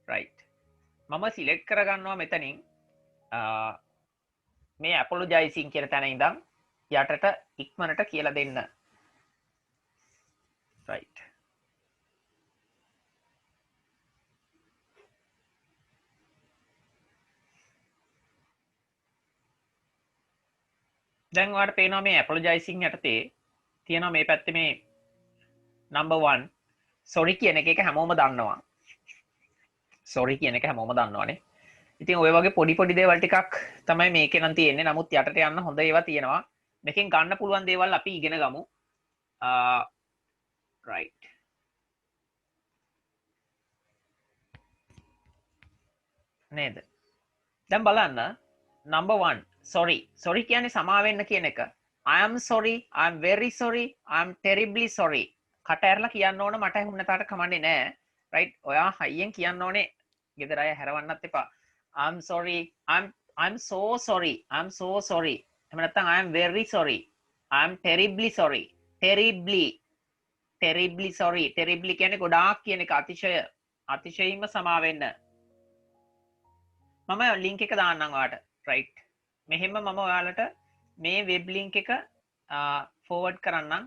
right මම select කරගන්නවා මෙතනින් මේ ඇපොලොජයිසින් කියන තැන ඉඳන් යටට ඉක්මනට කියලා දෙන්න right දැන් ඔයාලට පේනවා මේ ඇපොලොජයිසින් යටතේ තියෙනවා මේ පැත්තේ මේ number 1 sorry කියන එක හැමෝම දන්නවා sorry කියන එක හැමෝම දන්නවනේ ඉතින් ඔය වගේ පොඩි පොඩි දේවල් ටිකක් තමයි මේකේ නම් තියෙන්නේ. නමුත් යටට යන්න හොඳ ඒවා තියෙනවා. මේකෙන් ගන්න පුළුවන් දේවල් අපි ඉගෙන ගමු. right. නේද? දැන් බලන්න number 1 sorry. sorry කියන්නේ සමා වෙන්න කියන එක. I am sorry, I am very sorry, I am terribly sorry. කට ඇරලා කියන්න ඕන මට හුන්න තාට කමන්නේ නැහැ. right. ඔයා හයියෙන් කියන්න ඕනේ. ගෙදර අය හැරවන්නත් එපා. I'm sorry. I'm so sorry. I'm so sorry. එහෙම නැත්නම් I am very sorry. I'm terribly sorry. Terribly sorry. Terribly කියන්නේ ගොඩාක් කියන එක අතිශයින්ම සමා වෙන්න. මම link එක දාන්නම් ඔයාලට. right. මෙහෙම මම ඔයාලට මේ web link එක forward කරන්නම්.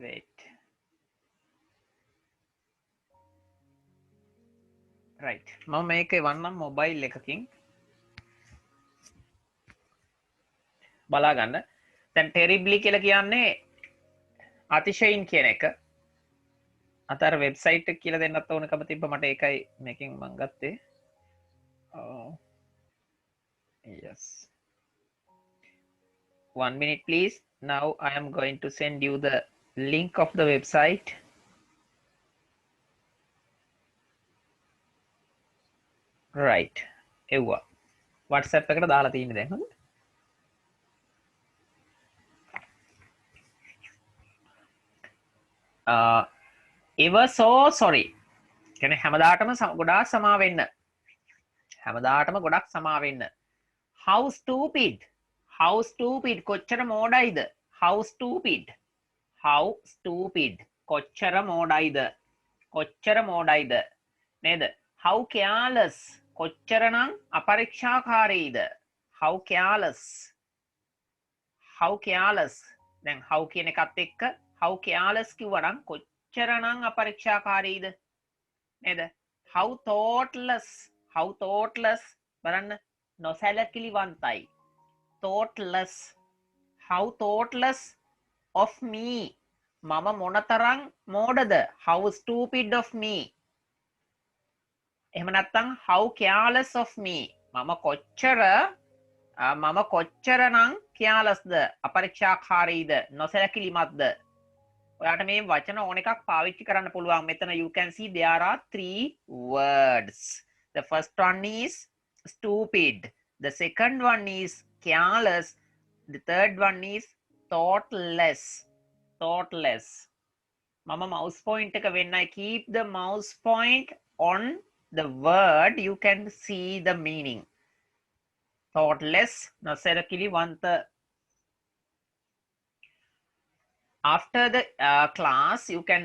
wait. right මම මේක වන්නම් මොබයිල් එකකින් බලා ගන්න දැන් terribly කියලා කියන්නේ අතිශයින් කියන එක අතර වෙබ්සයිට් එක කියලා දෙන්නත් ඕනකම තිබ්බ මට ඒකයි මේකෙන් මම ගත්තේ yes 1 minute please now I am going to send you the link of the website right එව්වා WhatsApp එකට දාලා තියෙන්නේ දැන් හොඳ ever so sorry කියන්නේ හැමදාටම ගොඩාක් සමා වෙන්න හැමදාටම ගොඩක් සමා වෙන්න how stupid කොච්චර මෝඩයිද how stupid කොච්චර මෝඩයිද නේද how careless කොච්චරනම් අපරීක්ෂාකාරීද how careless දැන් how කියන එකත් එක්ක how careless කිව්වනම් කොච්චරනම් අපරීක්ෂාකාරීද නේද how thoughtless බලන්න නොසැලකිලිවන්තයි how thoughtless of me මම මොනතරම් මෝඩද how stupid of me එහෙම නැත්නම් how careless of me මම කොච්චරනම් carelessද අපරීක්ෂාකාරීද නොසැලකිලිමත්ද ඔයාට මේ වචන ඕන එකක් පාවිච්චි කරන්න පුළුවන් මෙතන you can see there are 3 words the first one is stupid the second one is careless the third one is thoughtless mama mouse point එක වෙන්නයි keep the mouse point on the word you can see the meaning thoughtless නොසැලකිලිවන්ත after the class you can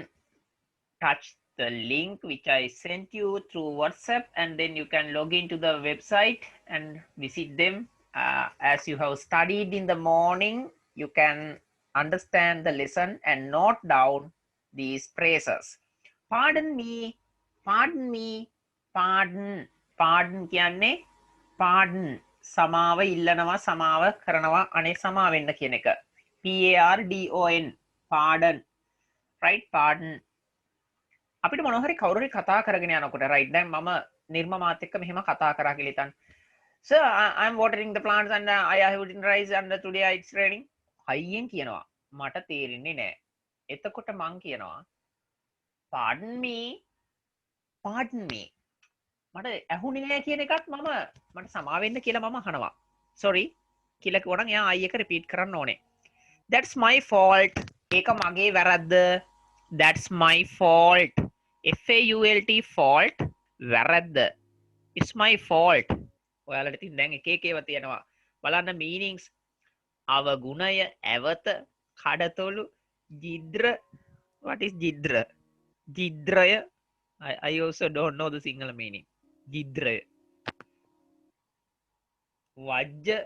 touch the link which I sent you through WhatsApp and then you can log into the website and visit them as you have studied in the morning you can understand the lesson and note down these phrases pardon me කියන්නේ pardon සමාව ඉල්ලනවා සමාව කරනවා අනේ සමා වෙන්න කියන එක PARDON pardon right pardon අපිට මොනවා හරි කවුරු හරි කතා කරගෙන යනකොට right දැන් මම නිර්ම මාත් එක්ක මෙහෙම කතා කරා කියලා හිතන්න sir I'm watering the plants and I have eaten rice and today it's raining හයියෙන් කියනවා මට තේරෙන්නේ නැහැ එතකොට මං කියනවා pardon me මට ඇහුනේ නැහැ කියන එකත් මට සමා වෙන්න කියලා මම අහනවා sorry කියලා කිව්වනම් එයා ආයි එක රිපීට් කරන්න ඕනේ that's my fault ඒක මගේ වැරද්ද that's my fault fault වැරද්ද it's my fault ඔයාලට ඉතින් දැන් එක එක ඒවා තියෙනවා බලන්න meanings අවගුණය ඇවත කඩතොළු ජිද්‍ර what is ජිද්‍රය I also don't know the Sinhala meaning. Gidra. Vajja.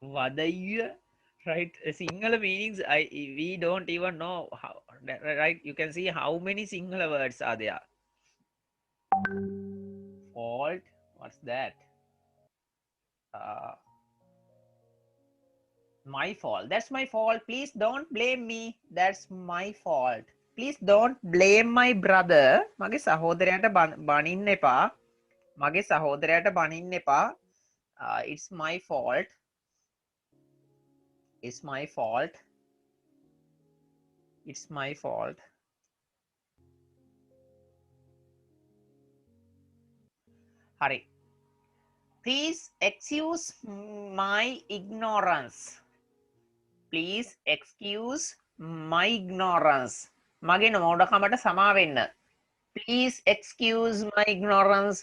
Vadaya. Right? Sinhala meanings, we don't even know how. Right? You can see how many Sinhala words are there. Fault. What's that? Uh, my fault. That's my fault. Please don't blame me. That's my fault. Please don't blame my brother. මගේ සහෝදරයාට බනින්න එපා. මගේ සහෝදරයාට බනින්න එපා. It's my fault. It's my fault. It's my fault. Hari. Please excuse my ignorance. Please excuse my ignorance. මගේ නෝඩකමට සමා වෙන්න. Please excuse my ignorance.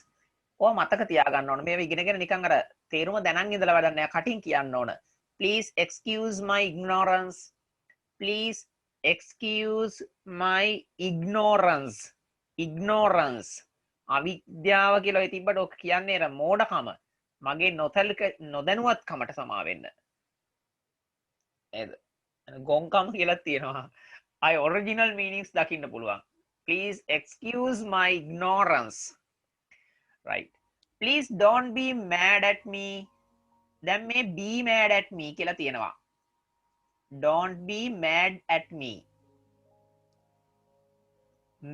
ඔය මතක තියාගන්න ඕන. මේව ඉගෙනගෙන නිකන් අර තේරුම දැනන් ඉඳලා වැඩක් නෑ. කටින් කියන්න ඕන. Please excuse my ignorance. Please excuse my ignorance. Ignorance. අවිද්‍යාව කියලා ඔය තිබ්බට ඔක කියන්නේ අර මෝඩකම. මගේ නොදැනුවත්කමට සමා වෙන්න. නේද? ගොංකම කියලා තියෙනවා. I original meanings දකින්න පුළුවන්. Please excuse my ignorance. Right. Please don't be mad at me. Then may be mad at me කියලා තියෙනවා. Don't be mad at me.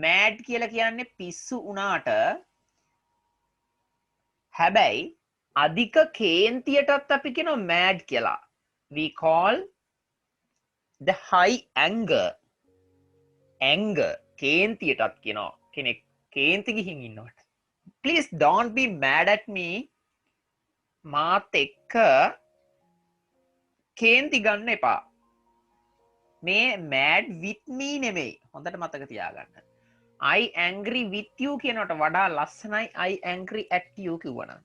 Mad කියලා කියන්නේ පිස්සු උනාට හැබැයි අධික කේන්තියටත් අපි කියනවා mad කියලා. We call the high anger. Anger කේන්තියටත් කියනවා. කෙනෙක් කේන්ති ගිහින් ඉන්නවට. Please don't be mad at me. මාත් එක්ක කේන්ති ගන්න එපා. මේ mad with me නෙමෙයි. හොඳට මතක තියාගන්න. I angry with you කියනට වඩා ලස්සනයි I angry at you කිව්වනම්.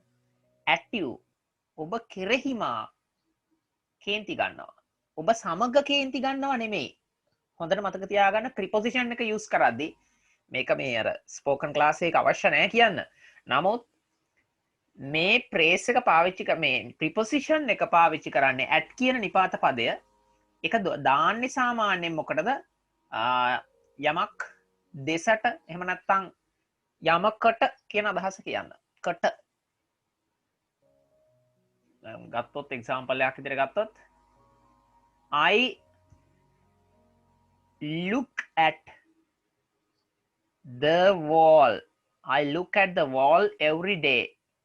At you. ඔබ කෙරෙහිමා කේන්ති ගන්නවා. ඔබ සමග කේන්ති ගන්නවා නෙමෙයි. හොඳට මතක තියාගන්න preposition එක use කරද්දී මේක මේ අර spoken class එකක අවශ්‍ය නැහැ කියන්න. නමුත් මේ phrase එක පාවිච්චි මේ preposition එක පාවිච්චි කරන්නේ at කියන නිපාත පදය එක දාන්නේ සාමාන්‍යයෙන් මොකටද? යමක් දෙසට එහෙම නැත්නම් යමකට කියන අදහස කියන්න. කට ගත්තොත් example එකක් විදිහට ගත්තොත් I look at the wall. I look at the wall every day.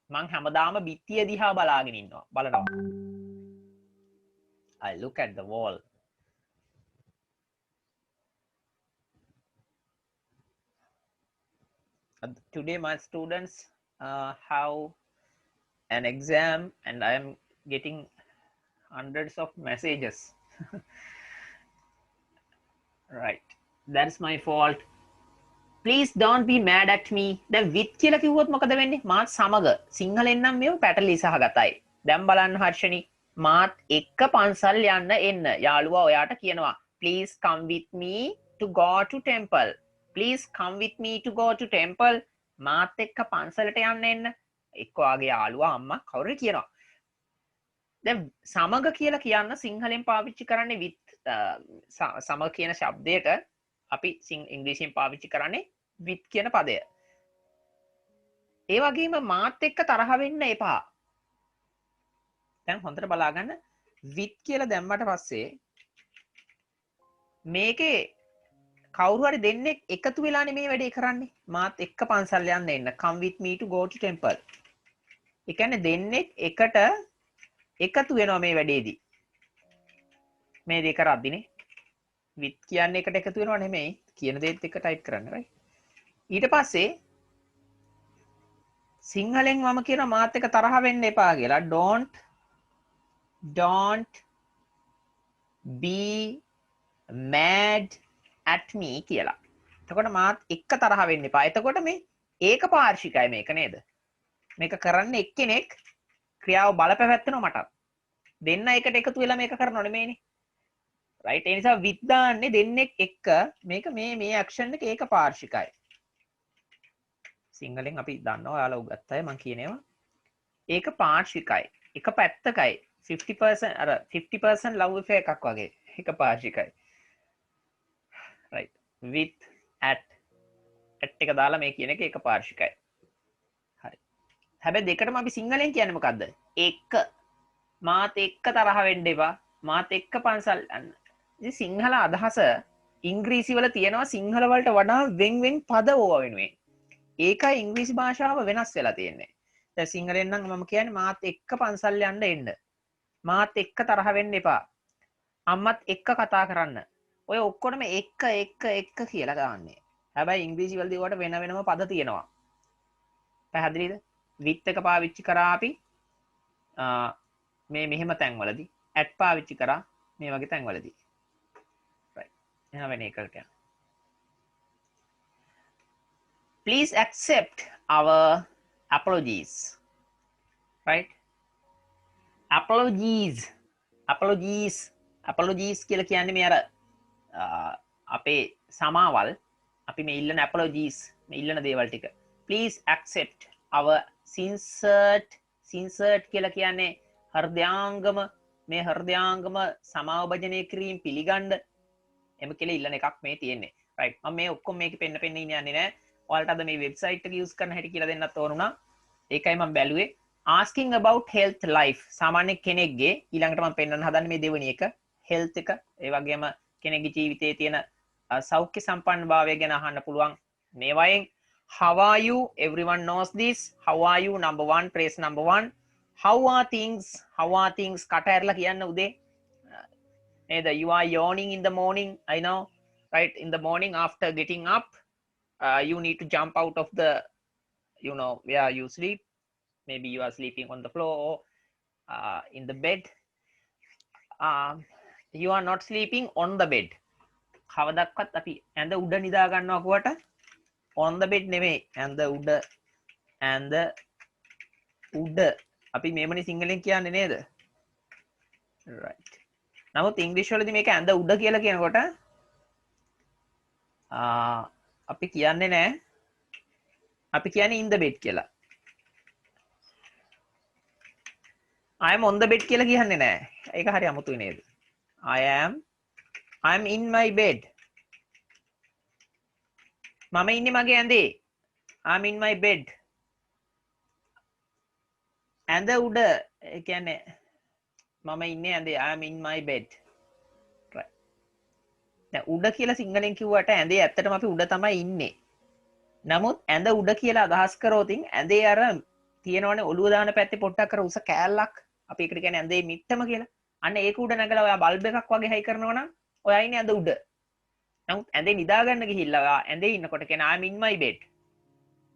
මං හැමදාම බිත්තිය දිහා බලාගෙන ඉන්නවා. බලනවා. I look at the wall. Today my students have an exam and I am getting hundreds of messages. Right. That's my fault. Please don't be mad at me. දැන් with කියලා කිව්වොත් මොකද වෙන්නේ? මාත් සමග. සිංහලෙන් නම් මේව පැටලී සහගතයි. දැන් බලන්න හර්ෂණි. මාත් එක්ක පන්සල් යන්න එන්න. යාළුවා ඔයාට කියනවා. Please come with me to go to temple. Please come with me to go to temple. මාත් එක්ක පන්සලට යන්න එන්න. එක්ක ඔයාගේ යාළුවා අම්මා කවුරු කියනවා. දැන් සමග කියලා කියන්න සිංහලෙන් පාවිච්චි කරන්නේ with සමග කියන શબ્දයට අපි ඉංග්‍රීසියෙන් පාවිච්චි කරන්නේ with කියන පදය. ඒ වගේම මාත් එක්ක තරහ වෙන්න එපා. දැන් හොඳට බලාගන්න with කියලා දැම්මට පස්සේ මේකේ කවුරු හරි දෙන්නෙක් එකතු වෙලානේ මේ වැඩේ කරන්නේ. මාත් එක්ක පන්සල් යන්න එන්න. Come with me to go to temple. ඒ කියන්නේ දෙන්නෙක් එකට එකතු වෙනවා මේ වැඩේදී. මේ දෙක කරද්දිනේ with කියන්නේ එකට එකතු වෙනව නෙමෙයි කියන දේත් එක ටයිප් කරන්න right. ඊට පස්සේ සිංහලෙන් මම කියන මාත් එක තරහ වෙන්න එපා කියලා don't be mad at me කියලා. එතකොට මාත් එක්ක තරහ වෙන්න එපා. එතකොට මේ ඒක පාර්ශිකයි මේක නේද? මේක කරන්නේ එක්කෙනෙක් ක්‍රියාව බලපැවැත්වෙනවා මට. දෙන්න එකට එකතු වෙලා මේක කරනව නෙමෙයිනේ. right ඒ නිසා with දාන්නේ දෙන්නෙක් එක්ක මේක මේ action එක ඒක පාර්ශිකයි සිංහලෙන් අපි දන්නවා ඔයාලා උගත් අය මම කියනවා ඒක පාර්ශිකයි එක පැත්තකයි 50% අර 50% love affair එකක් වගේ එක පාර්ශිකයි right with at එක දාලා මේ කියන එක එක පාර්ශිකයි හරි හැබැයි දෙකටම අපි සිංහලෙන් කියන්නේ මොකද්ද එක මාත් එක්ක තරහ වෙන්න එපා මාත් එක්ක පන්සල් යන්න ඉතින් සිංහල අදහස ඉංග්‍රීසි වල තියෙනවා සිංහල වලට වඩා වෙන් පද ඕවා වෙනුවෙන් ඒකයි ඉංග්‍රීසි භාෂාව වෙනස් වෙලා තියෙන්නේ දැන් සිංහලෙන් නම් මම කියන්නේ මාත් එක්ක පන්සල් යන්න එන්න මාත් එක්ක තරහ වෙන්න එපා අම්මත් එක්ක කතා කරන්න ඔය ඔක්කොටම එක කියලා දාන්නේ හැබැයි ඉංග්‍රීසි වලදී ඔයාලට වෙන වෙනම පද තියෙනවා පැහැදිලිද with එක පාවිච්චි කරා අපි මේ මෙහෙම තැන්වලදී at පාවිච්චි කරා මේ වගේ තැන්වලදී right එහෙනම් වෙන එකකට යන්න please accept our apologies right apologies කියලා කියන්නේ මේ අර අපේ සමාවල් අපි මේ ඉල්ලන apologies මේ ඉල්ලන දේවල් ටික please accept our sincere කියලා කියන්නේ හෘදයාංගම මේ හෘදයාංගම සමාව භජනය කිරීම පිළිගන්න එම කියලා ඉල්ලන එකක් මේ තියෙන්නේ right මම මේ ඔක්කොම මේක පෙන්න ඉන්නේ නෑ ඔයාලට අද මේ වෙබ්සයිට් එක යූස් කරන්න හැටි කියලා දෙන්නත් ඕනුණා ඒකයි මම බැලුවේ asking about health life සාමාන්‍ය කෙනෙක්ගේ ඊළඟට මම පෙන්වන්න හදන්නේ මේ දෙවෙනි එක health එක ඒ වගේම කෙනෙක්ගේ ජීවිතයේ තියෙන සෞඛ්‍ය සම්පන්නභාවය ගැන අහන්න පුළුවන් මේ වයින් how are you everyone knows this how are you number 1 press number 1 how are things කට ඇරලා කියන්න උදේ නේද you are yawning in the morning I know right in the morning after getting up you need to jump out of the where you sleep maybe you are sleeping on the floor or in the bed you are not sleeping on the bed කවදක්වත් අපි ඇඳ උඩ නිදා ගන්නවා කුවට on the bed නෙමෙයි ඇඳ උඩ අපි මේමනේ සිංහලෙන් කියන්නේ නේද right නමුත් ඉංග්‍රීසි වලදී මේක ඇඳ උඩ කියලා කියනකොට අපි කියන්නේ නෑ අපි කියන්නේ in the bed කියලා I am on the bed කියලා කියන්නේ නෑ ඒක හරි අමුතුයි නේද I am in my bed මම ඉන්නේ මගේ ඇඳේ I'm in my bed ඇඳ උඩ ඒ කියන්නේ මම ඉන්නේ ඇඳේ I am in my bed right දැන් උඩ කියලා සිංහලෙන් කිව්වට ඇඳේ ඇත්තටම අපි උඩ තමයි ඉන්නේ නමුත් ඇඳ උඩ කියලා අදහස් කරෝතින් ඇඳේ අර තියෙනවනේ ඔළුව දාන පැත්තේ පොට්ටක් කර උස කෑල්ලක් අපි ඒකට කියන්නේ ඇඳේ මිට්ටම කියලා අන්න ඒක උඩ නැගලා ඔයා බල්බ් එකක් වගේ හයි කරනවා නම් ඔයා ඉන්නේ ඇඳ උඩ නමුත් ඇඳේ නිදා ගන්න ගිහිල්ලා ඔයා ඇඳේ ඉන්නකොට කියන I am in my bed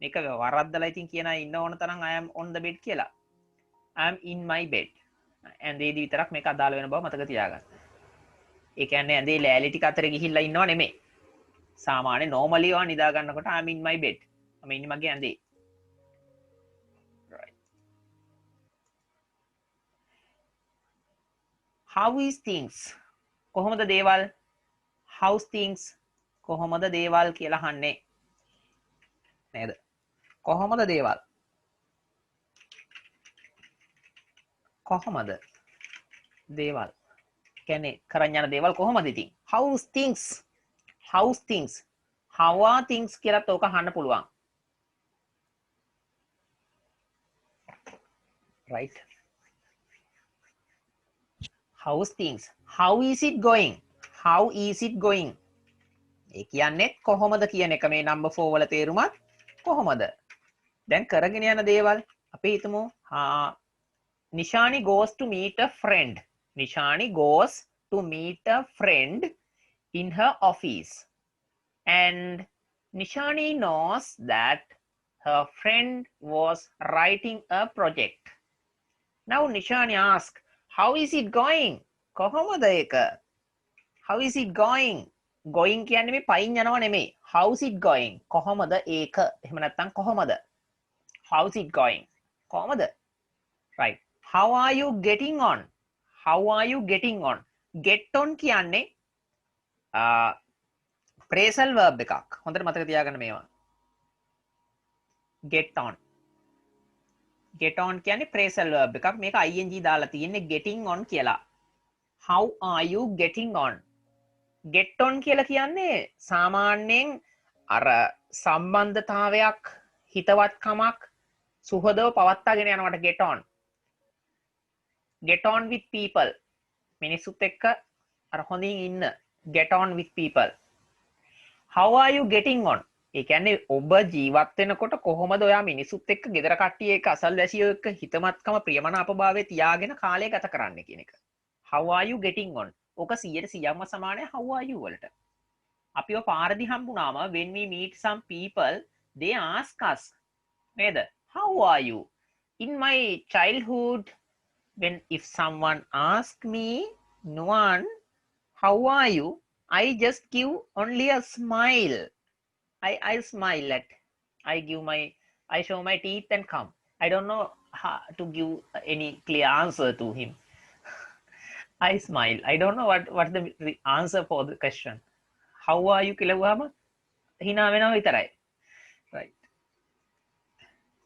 මේක වරද්දලා ඉතින් කියන අය ඉන්න ඕන තරම් I am on the bed කියලා I am in my bed ඇඳේදී විතරක් මේක අදාළ වෙන බව මතක තියාගන්න ඒ කියන්නේ ඇඳේ ලෑලි ටික අතර ගිහිල්ලා ඉන්නව නෙමෙයි සාමාන්‍ය normally ඔයා නිදා ගන්නකොට I am in my bed මම ඉන්නේ මගේ ඇඳේ right how is things කොහොමද දේවල් how's things කොහොමද දේවල් කියලා අහන්නේ නේද කොහොමද දේවල් කොහොමද දේවල් කියන්නේ කරන් යන දේවල් කොහොමද ඉතින් how's things how are things කියලාත් ඕක අහන්න පුළුවන් right how's things how is it going ඒ කියන්නේ කොහොමද කියන එක මේ number 4 වල තේරුමත් කොහොමද දැන් කරගෙන යන දේවල් අපි හිතමු Nishani goes to meet a friend in her office and Nishani knows that her friend was writing a project now Nishani asks how is it going කොහොමද ඒක how is it going කියන්නේ මේ පයින් යනව නෙමෙයි how's it going කොහොමද ඒක එහෙම නැත්නම් කොහොමද how's it going කොහොමද right how are you getting on get on කියන්නේ phrasal verb එකක්. හොඳට මතක තියාගන්න මේවා. get on. get on කියන්නේ phrasal verb එකක්. මේක ing දාලා තියෙන්නේ getting on කියලා. how are you getting on? get on කියලා කියන්නේ සාමාන්‍යයෙන් අර සම්බන්ධතාවයක් හිතවත්කමක් සුහදව පවත්වාගෙන යනවට get on. get on with people. මිනිස්සුත් එක්ක අර හොඳින් ඉන්න. get on with people. how are you getting on? ඒ කියන්නේ ඔබ ජීවත් වෙනකොට කොහොමද ඔයා මිනිස්සුත් එක්ක ගෙදර කට්ටිය එක්ක අසල්වැසියෝ එක්ක හිතමත්කම ප්‍රියමනාපභාවය තියාගෙන කාලය ගත කරන්නේ කියන එක. how are you getting on? ඕක 100%ක්ම සමානයි how are you වලට. අපිව පාරදී හම්බුනාම when we meet some people they ask us නේද? how are you? in my childhood when if someone ask me Nuwan how are you, I just give only a smile. I smile at I show my teeth and come. I don't know how to give any clear answer to him. I smile. I don't know what the answer for the question. How are you කියලා වහම hina වෙනවා විතරයි. Right.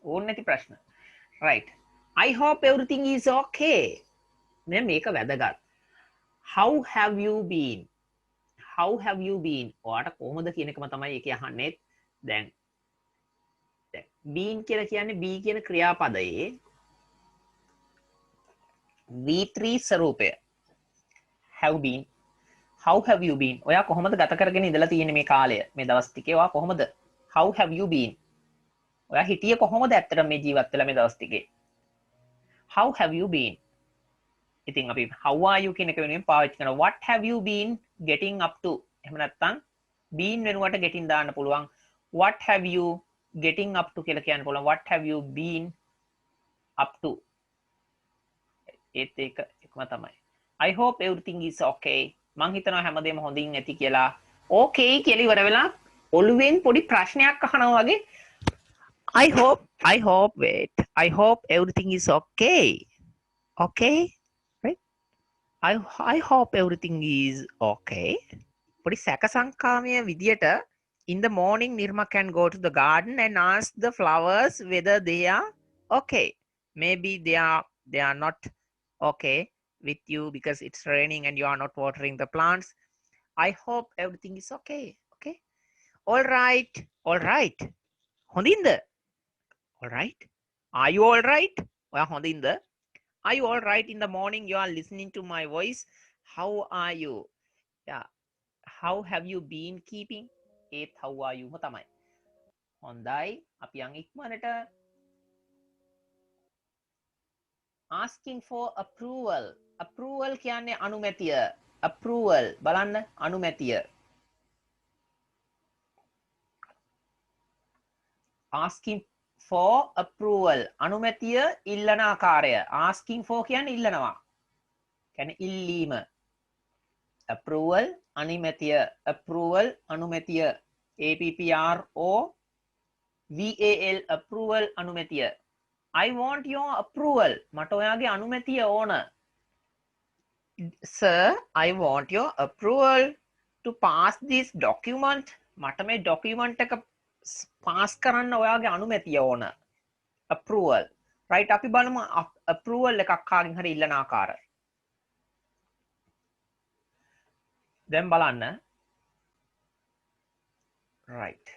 ඕන නැති ප්‍රශ්න. Right. I hope everything is okay. මේක වැදගත්. How have you been? How have you been? ඔයාට කොහොමද කියන එකම තමයි ඒකේ අහන්නේ. දැන් been කියලා කියන්නේ be කියන ක්‍රියාපදයේ V3 ස්වරූපය. have been. How have you been? ඔයා කොහොමද ගත කරගෙන ඉඳලා තියෙන්නේ මේ කාලය? මේ දවස් ටිකේ ඔයා කොහොමද? How have you been? ඔයා හිටියේ කොහොමද ඇත්තටම මේ ජීවත් වෙලා මේ දවස් ටිකේ? How have you been? ඉතින් අපි how are you කියන එක වෙනුවෙන් පාවිච්චි කරනවා what have you been getting up to? එහෙම නැත්නම් been වෙනුවට getting දාන්න පුළුවන් what have you getting up to කියලා කියන්න පුළුවන් what have you been up to? ඒත් ඒක එකම තමයි. I hope everything is okay. මං හිතනවා හැමදේම හොඳින් ඇති කියලා. okay කියලා ඉවර වෙලා ඔළුවෙන් පොඩි ප්‍රශ්නයක් අහනවා වගේ I hope everything is okay. Okay? Right? I hope everything is okay. පොඩි සැකසංකාමය විදියට in the morning Nirma can go to the garden and ask the flowers whether they are okay. Maybe they are not okay with you because it's raining and you are not watering the plants. I hope everything is okay. Okay? All right. හොඳින්ද? All right. Are you all right? ඔයා හොඳින්ද? Are you all right in the morning? You are listening to my voice. How are you? Yeah. How have you been keeping? ඒත් how are you තමයි. හොඳයි. අපි යන් ඉක්මනට asking for approval. Approval කියන්නේ අනුමැතිය. Approval බලන්න අනුමැතිය. Asking for approval අනුමැතිය ඉල්ලන ආකාරය. Asking for කියන්නේ ඉල්ලනවා. කියන්නේ ඉල්ලීම. Approval අනුමැතිය. Approval අනුමැතිය. APPROVAL approval අනුමැතිය. I want your approval. මට ඔයාගේ අනුමැතිය ඕන. Sir, I want your approval to pass this document. මට මේ document එක pass කරන්න ඔයාගේ අනුමැතිය ඕන. Approval. Right, අපි බලමු approval එකක් කාගෙන් හරි ඉල්ලන ආකාරය. දැන් බලන්න. Right.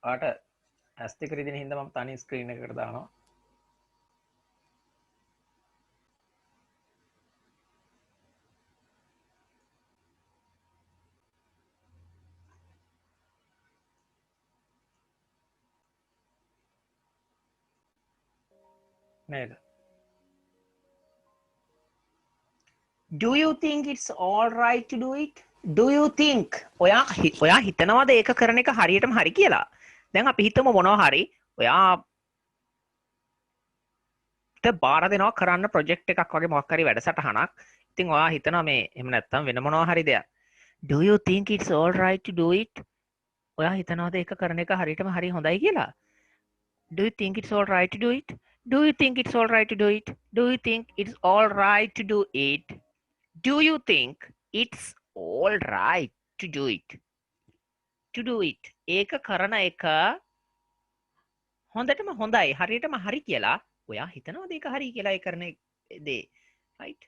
ආට ඇස් දෙක රිදෙන හින්දා මම තනි ස්ක්‍රීන් එකකට දානවා. නේද? Do you think it's all right to do it? Do you think? ඔයා හිතනවාද ඒක කරන එක හරියටම හරි කියලා? දැන් අපි හිතමු මොනවා හරි ඔයාට බාර දෙනවා කරන්න ප්‍රොජෙක්ට් එකක් වගේ මොකක් හරි වැඩසටහනක්. ඉතින් ඔයා හිතනවා මේ එහෙම නැත්තම් වෙන මොනවා හරි දෙයක්. Do you think it's all right to do it? ඔයා හිතනවාද ඒක කරන එක හරියටම හරි හොඳයි කියලා? Do you think it's all right to do it? Do you think it's all right to do it? Do you think it's all right to do it? Do you think it's all right to do it? To do it. ඒක කරන එක හොඳටම හොඳයි. හරියටම හරි කියලා. ඔයා හිතනවද ඒක හරි කියලා ඒ කරන දේ? Right?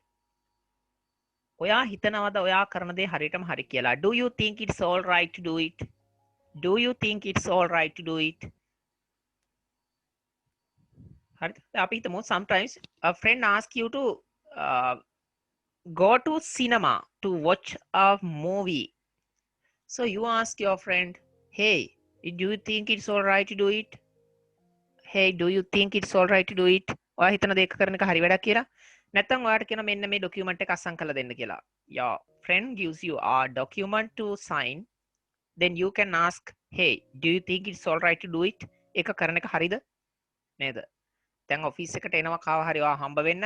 ඔයා හිතනවද ඔයා කරන දේ හරියටම හරි කියලා? Do you think it's all right to do it? Do you think it's all right to do it? හරිද? අපි හිතමු sometimes a friend asks you to uh, go to cinema to watch a movie. So you ask your friend, hey, do you think it's all right to do it? Hey, do you think it's all right to do it? ඔයා හිතන දේ කරන එක හරි වැඩක් කියලා? නැත්නම් ඔයාට කියන මෙන්න මේ ડોකියුමන්ට් එක අස්සම් කරලා දෙන්න කියලා. Your friend gives you a document to sign, then you can ask, hey, do you think it's all right to do it? ඒක කරන එක හරිද? නේද? දැන් ඔෆිස් එකට එනවා කාව හරි ඔයා හම්බ වෙන්න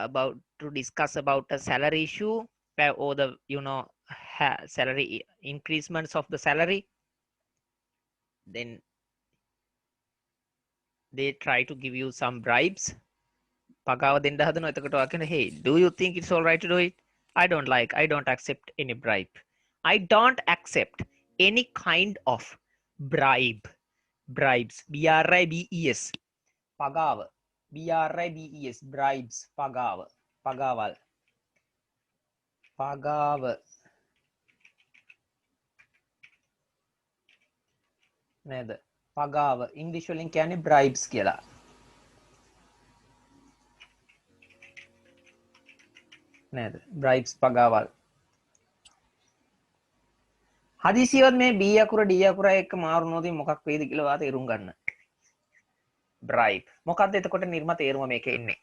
about to discuss about a salary issue or the salary increasements of the salary, then they try to give you some bribes. පගාව දෙන්න හදනවා. එතකොට ඔයා කියන, hey, do you think it's all right to do it? I don't accept any bribe. I don't accept any kind of bribes. BRIBES. පගාව. BRIBES. bribes. පගාව. පගාවල්. පගාව. නේද? පගාව. ඉංග්‍රීසි වලින් කියන්නේ bribes කියලා. නේද? bribes පගාවල්. හදිසියවත් මේ B අකුර D අකුර එක්ක මාරුනොත් මොකක් වෙයිද කියලා ඔයා තේරුම් ගන්න. bribe. මොකක්ද එතකොට නිර්ම තේරුම මේකේ ඉන්නේ?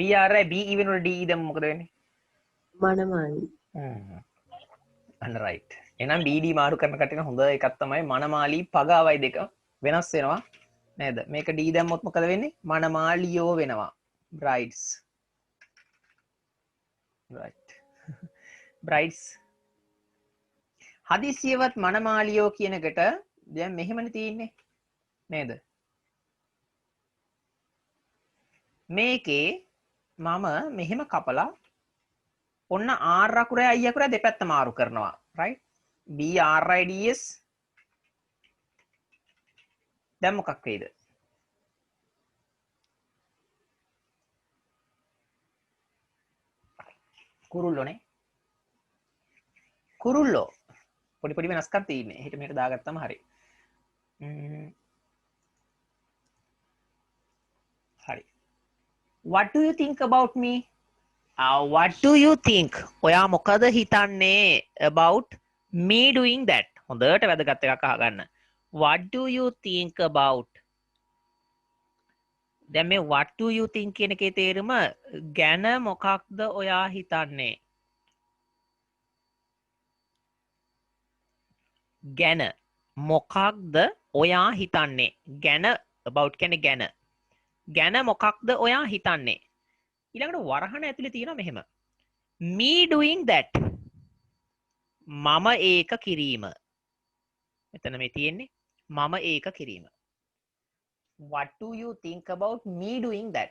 BRIBE වෙනුවට D දැම්ම මොකද වෙන්නේ? මනමාලි. අන්න right. එහෙනම් BD මාරු කරන කටින හොඳ එකක් තමයි මනමාලි පගාවයි දෙක වෙනස් වෙනවා නේද? මේක D දැම්මොත් මොකද වෙන්නේ? මනමාලියෝ වෙනවා. brides. right. brides. හදිසියවත් මනමාලියෝ කියන එකට දැන් මෙහෙමනේ තියෙන්නේ නේද? මේකේ මම මෙහෙම කපලා ඔන්න R අකුරයි I අකුරයි දෙපැත්ත මාරු කරනවා. right? BRIDS දැන් මොකක් වෙයිද? කුරුල්ලෝනේ. කුරුල්ලෝ. පොඩි වෙනස්කම් තියෙන්නේ. හිට මෙහෙට දාගත්තම හරි. හරි. What do you think about me? What do you think? ඔයා මොකද හිතන්නේ about me doing that? හොඳට වැදගත් එකක් අහගන්න. What do you think about? දැන් මේ what do you think කියන එකේ තේරුම ගැන මොකක්ද ඔයා හිතන්නේ? ගැන මොකක්ද ඔයා හිතන්නේ? ගැන about කියන්නේ ගැන. ගැන මොකක්ද ඔයා හිතන්නේ? ඊළඟට වරහණ ඇතුලේ තියෙනවා මෙහෙම. me doing that. මම ඒක කිරීම. මෙතන මේ තියෙන්නේ මම ඒක කිරීම. What do you think about me doing that?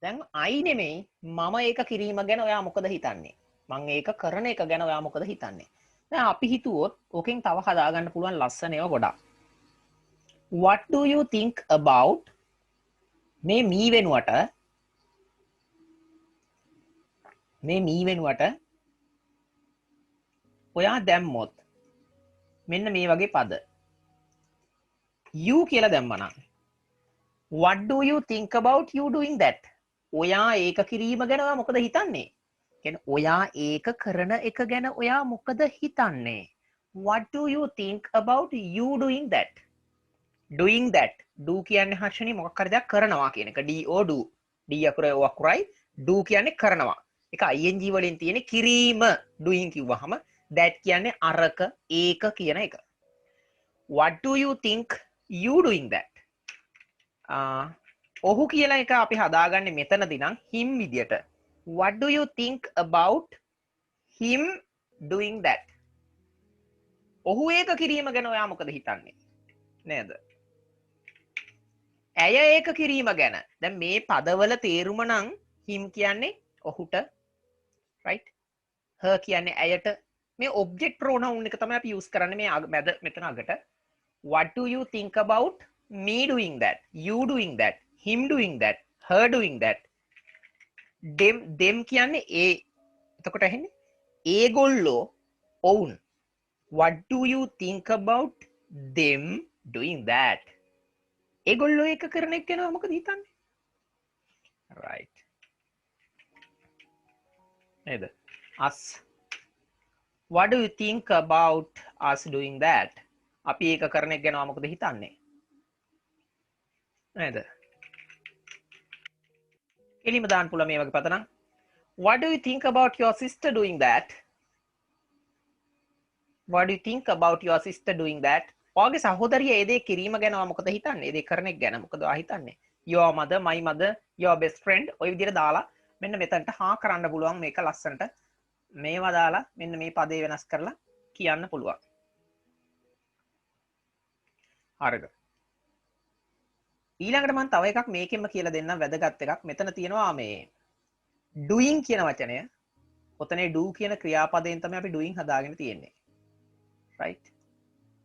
දැන් I නෙමෙයි මම ඒක කිරීම ගැන ඔයා මොකද හිතන්නේ? මම ඒක කරන එක ගැන ඔයා මොකද හිතන්නේ? දැන් අපි හිතුවොත් ඕකෙන් තව හදාගන්න පුළුවන් ලස්සන ඒවා ගොඩක්. What do you think about මේ me වෙනුවට ඔයා දැම්මොත් මෙන්න මේ වගේ පද you කියලා දැම්මනම් what do you think about you doing that? ඔයා ඒක කිරීම ගැන ඔයා මොකද හිතන්නේ? කියන්නේ ඔයා ඒක කරන එක ගැන ඔයා මොකද හිතන්නේ? What do you think about you doing that? doing that. do කියන්නේ හර්ෂණී මොකක් හරි දෙයක් කරනවා කියන එක. do. d අකුරයි o අකුරයි do කියන්නේ කරනවා. ඒක ing වලින් තියෙන කිරීම doing කිව්වහම that කියන්නේ අරක ඒක කියන එක. What do you think you doing that? ඔහු කියලා එක අපි හදාගන්නේ මෙතනදී නම් him විදියට. What do you think about him doing that? ඔහු ඒක කිරීම ගැන ඔයා මොකද හිතන්නේ? නේද? ඇය ඒක කිරීම ගැන. දැන් මේ පදවල තේරුම නම් him කියන්නේ ඔහුට, right? her කියන්නේ ඇයට. මේ object pronoun එක තමයි අපි use කරන්නේ මේ මැද මෙතන අගට. What do you think about me doing that? You doing that? Him doing that? Her doing that? them කියන්නේ ඒ. එතකොට ඇහෙන්නේ? ඒගොල්ලෝ ඔවුන්. What do you think about them doing that? ඒගොල්ලෝ ඒක කරන එක ගැන මොකද හිතන්නේ? right. නේද? us. What do you think about us doing that? අපි ඒක කරන එක ගැන මොකද හිතන්නේ? නේද? එලිම දාන්න පුළුවන් මේ වගේ පතනම්. What do you think about your sister doing that? What do you think about your sister doing that? ඔයාගේ සහෝදරිය ඒ දේ කිරීම ගැන මොකද හිතන්නේ? ඒ දේ කරන එක ගැන මොකද ඔයා හිතන්නේ? Your mother, my mother, your best friend ඔය විදිහට දාලා මෙන්න මෙතනට හා කරන්න පුළුවන් මේක ලස්සනට. මේවා දාලා මෙන්න මේ පදේ වෙනස් කරලා කියන්න පුළුවන්. හරිද? ඊළඟට මම තව එකක් මේකෙන්ම කියලා දෙන්නම් වැදගත් එකක්. මෙතන තියෙනවා මේ doing කියන වචනය. ඔතනේ do කියන ක්‍රියාපදයෙන් තමයි අපි doing හදාගෙන තියෙන්නේ. right?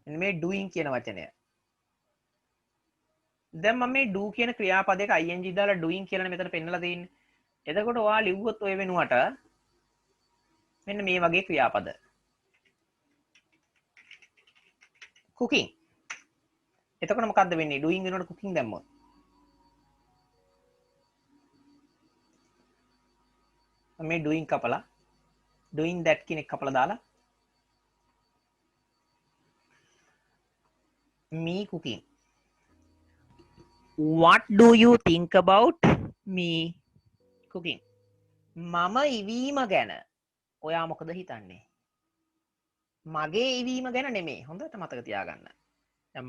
මෙන්න මේ doing කියන වචනය. දැන් මම මේ do කියන ක්‍රියාපදයක ing දාලා doing කියලා මෙතන පෙන්නලා තියෙන්නේ. එතකොට ඔයා ලිව්වොත් ඔය වෙනුවට මෙන්න මේ වගේ ක්‍රියාපද. cooking. එතකොට මොකද්ද වෙන්නේ? doing වෙනකොට cooking දැම්මොත්. මේ doing කපලා doing that කියන එක කපලා දාලා me cooking. What do you think about me cooking? මම ඉවීම ගැන ඔයා මොකද හිතන්නේ? මගේ ඉවීම ගැන නෙමෙයි. හොඳට මතක තියාගන්න.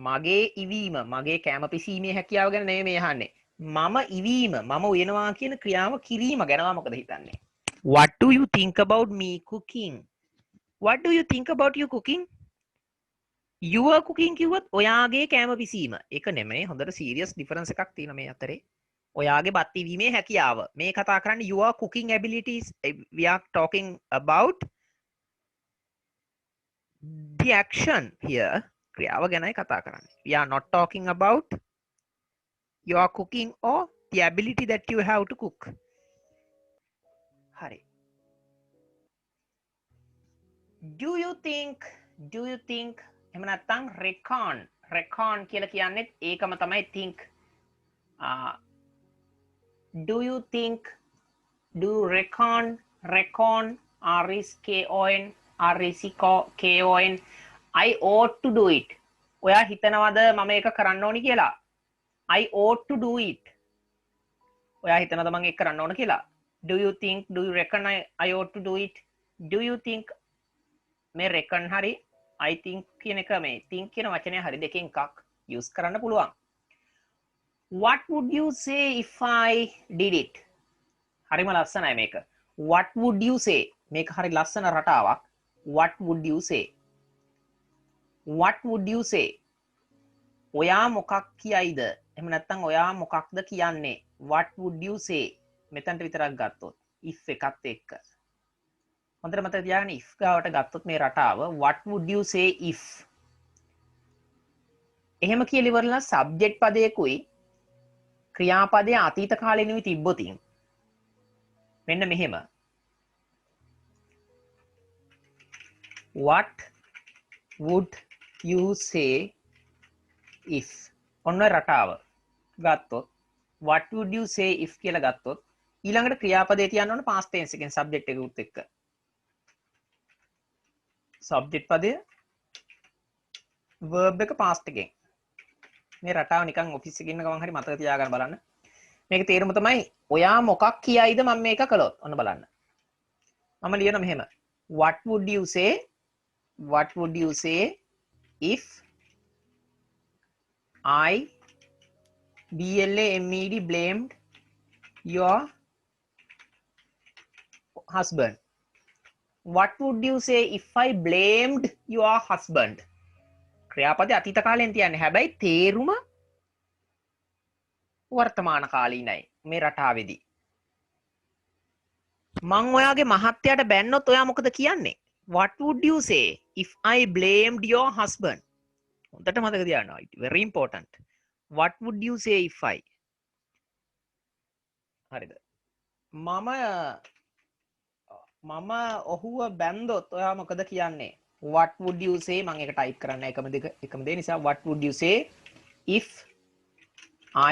මගේ ඉවීම, මගේ කැම පිසීමේ හැකියාව ගැන නෙමෙයි මේ අහන්නේ. මම ඉවීම, මම උයනවා කියන ක්‍රියාව කිරීම ගැන මොකද හිතන්නේ? What do you think about me cooking? What do you think about you cooking? Your cooking කිව්වොත් ඔයාගේ කැම පිසීම. ඒක නෙමෙයි. හොඳට serious difference එකක් තියෙනවා මේ අතරේ. ඔයාගේ බත් ඉවීමේ හැකියාව. මේ කතා කරන්නේ your cooking abilities. We are talking about the action here. ක්‍රියාව ගැනයි කතා කරන්නේ. We are not talking about your cooking or the ability that you have to cook. හරි. Do you think එහෙම නැත්නම් reckon කියලා කියන්නේ ඒකම තමයි think. Do you think, do you reckon RECON I ought to do it. ඔයා හිතනවද මම ඒක කරන්න ඕනි කියලා? I ought to do it. ඔයා හිතනවද මම ඒක කරන්න ඕන කියලා? Do you think, do you reckon I ought to do it? Do you think මේ reckon හරි I think කියන එක මේ think කියන වචනය හරි දෙකෙන් එකක් use කරන්න පුළුවන්. What would you say if I did it? හරිම ලස්සනයි මේක. What would you say? මේක හරි ලස්සන රටාවක්. What would you say? What would you say? ඔයා මොකක් කියයිද? එහෙම නැත්නම් ඔයා මොකක්ද කියන්නේ? What would you say? මෙතනට විතරක් ගත්තොත් if එකත් එක්ක. හොඳට මතක තියාගන්න if ගාවට ගත්තොත් මේ රටාව what would you say if? එහෙම කියලා ඉවරලා subject පදයකුයි ක්‍රියාපදයේ අතීත කාලෙනුයි තිබ්බොතින් මෙන්න මෙහෙම. What would you say if? ඔන්න රටාව ගත්තොත් what would you say if කියලා ගත්තොත් ඊළඟට ක්‍රියාපදේ තියන්න ඕන past tense එකෙන් subject එකකුත් එක්ක. subject පදය verb එක past එකෙන්. මේ රටාව නිකන් ඔෆිස් එකේ ඉන්න ගමන් හරි මතක තියාගන්න බලන්න. මේක තේරුම තමයි ඔයා මොකක් කියයිද මම මේක කළොත්. ඔන්න බලන්න. මම ලියන මෙහෙම. What would you say? What would you say if I blamed your husband? What would you say if I blamed your husband? ක්‍රියාපදේ අතීත කාලෙන් තියන්නේ. හැබැයි තේරුම වර්තමාන කාලීනයි මේ රටාවේදී. මං ඔයාගේ මහත්තයාට බැන්නොත් ඔයා මොකද කියන්නේ? What would you say if I blamed your husband? හොඳට මතක තියාගන්න. Very important. What would you say if I? හරිද? මම ඔහුව බැන්දොත් ඔයා මොකද කියන්නේ? What would you say? මම ඒක ටයිප් කරන්න එකම දේ නිසා what would you say if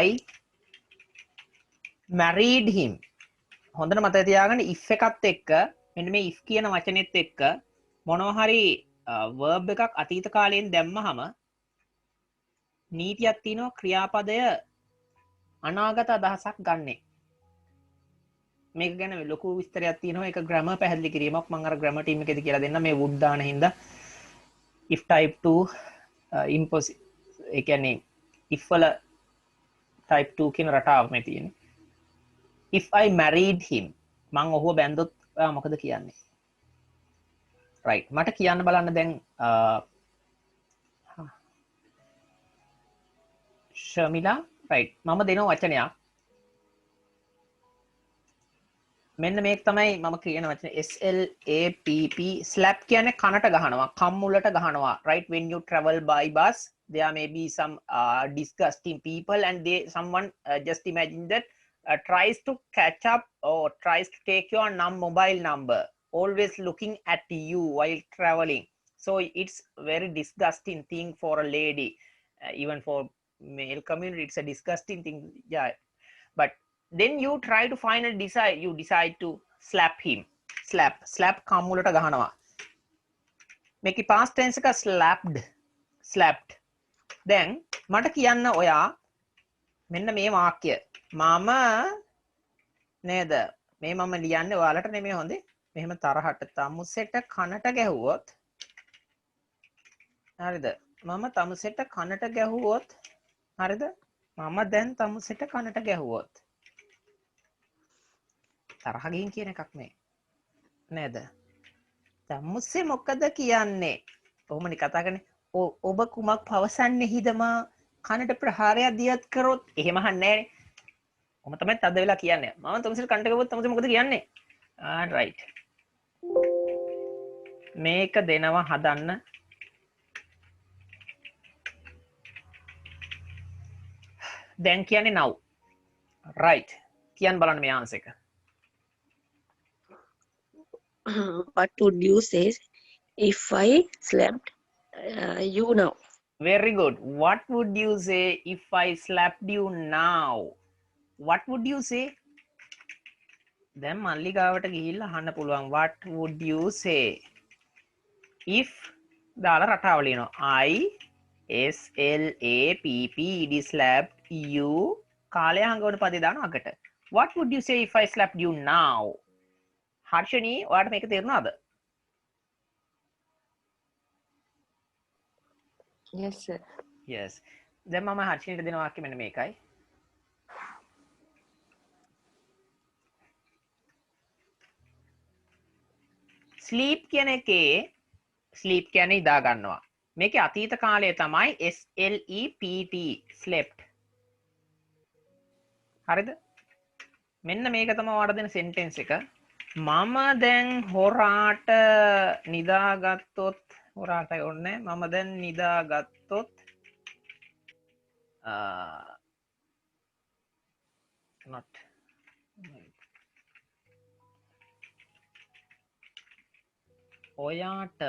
I married him? හොඳට මතක තියාගන්න if එකත් එක්ක මෙන්න මේ if කියන වචනේත් එක්ක මොනවා හරි verb එකක් අතීත කාලයෙන් දැම්මහම නීතියක් තියෙනවා ක්‍රියාපදය අනාගත අදහසක් ගන්නෙ. මේක ගැන ලොකු විස්තරයක් තියෙනවා. ඒක grammar පැහැදිලි කිරීමක්. මම අර grammar team එකේදී කියලා දෙන්න මේ would දාන හින්දා if type 2 impossible ඒ කියන්නේ if වල type 2 කියන රටාව මේ තියෙන්නේ. If I married him මං ඔහුව බැන්දොත් ඔයා මොකද කියන්නේ? right මට කියන්න බලන්න දැන් ශර්මිලා right මම දෙන වචනයක් මෙන්න මේක තමයි මම කියන වචනේ SLAPP slap කියන්නේ කනට ගහනවා කම්මුලට ගහනවා right when you travel by bus there may be some disgusting people and someone just imagine that tries to catch up or tries to take your mobile number always looking at you while traveling, so it's very disgusting thing for a lady, even for male community it's a disgusting thing, yeah, but then you try to finally decide to slap him. slap කම්මුලට ගහනවා. මේකේ past tense එක slapped. දැන් මට කියන්න ඔයා මෙන්න මේ වාක්‍ය මම නේද මේ මම ලියන්නේ ඔයාලට නෙමෙයි හොඳේ මෙහෙම තරහට තමුසෙට කනට ගැහුවොත් හරිද මම තමුසෙට කනට ගැහුවොත් හරිද මම දැන් තමුසෙට කනට ගැහුවොත් තරහ ගින් කියන එකක් නේ නේද තමුසේ මොකද කියන්නේ කොහොමද කතා කරන්නේ ඔබ කුමක් පවසන්නේ හිදමා කනට ප්‍රහාරයක් දියත් කරොත් එහෙම අහන්නේ නැහැ නේ මම තමයි තද වෙලා කියන්නේ මම තමුසෙට කනට ගැහුවොත් තමුසේ මොකද කියන්නේ right මේක දෙනවා හදන්න දැන් කියන්නේ now right කියන්න බලන්න මේ ආන්සර් එක What would you say if I slapped you now? very good what would you say if I slapped you now what would you say දැන් මල්ලි ගාවට ගිහිල්ලා අහන්න පුළුවන් what would you say if දාලා රටාව ලියනවා I SLAPPED slapped you කාලය හංගවන පදේ දානවා අකට what would you say if I slapped you now Harshani ඔයාලට මේක තේරුණාද Yes, sir. yes දැන් මම හර්ෂණීට දෙන වාක්‍ය මෙන්න මේකයි ස්ලීප් කියන එකේ ස්ලීප් කියන්නේ ඉදා ගන්නවා මේකේ අතීත කාලය තමයි SLEPT slept හරිද මෙන්න මේක තමයි ඔයාලට දෙන සෙන්ටෙන්ස් එක මම දැන් හොරාට නිදාගත්තොත් හොරාට ඕනේ මම දැන් නිදාගත්තොත් not ඔයාට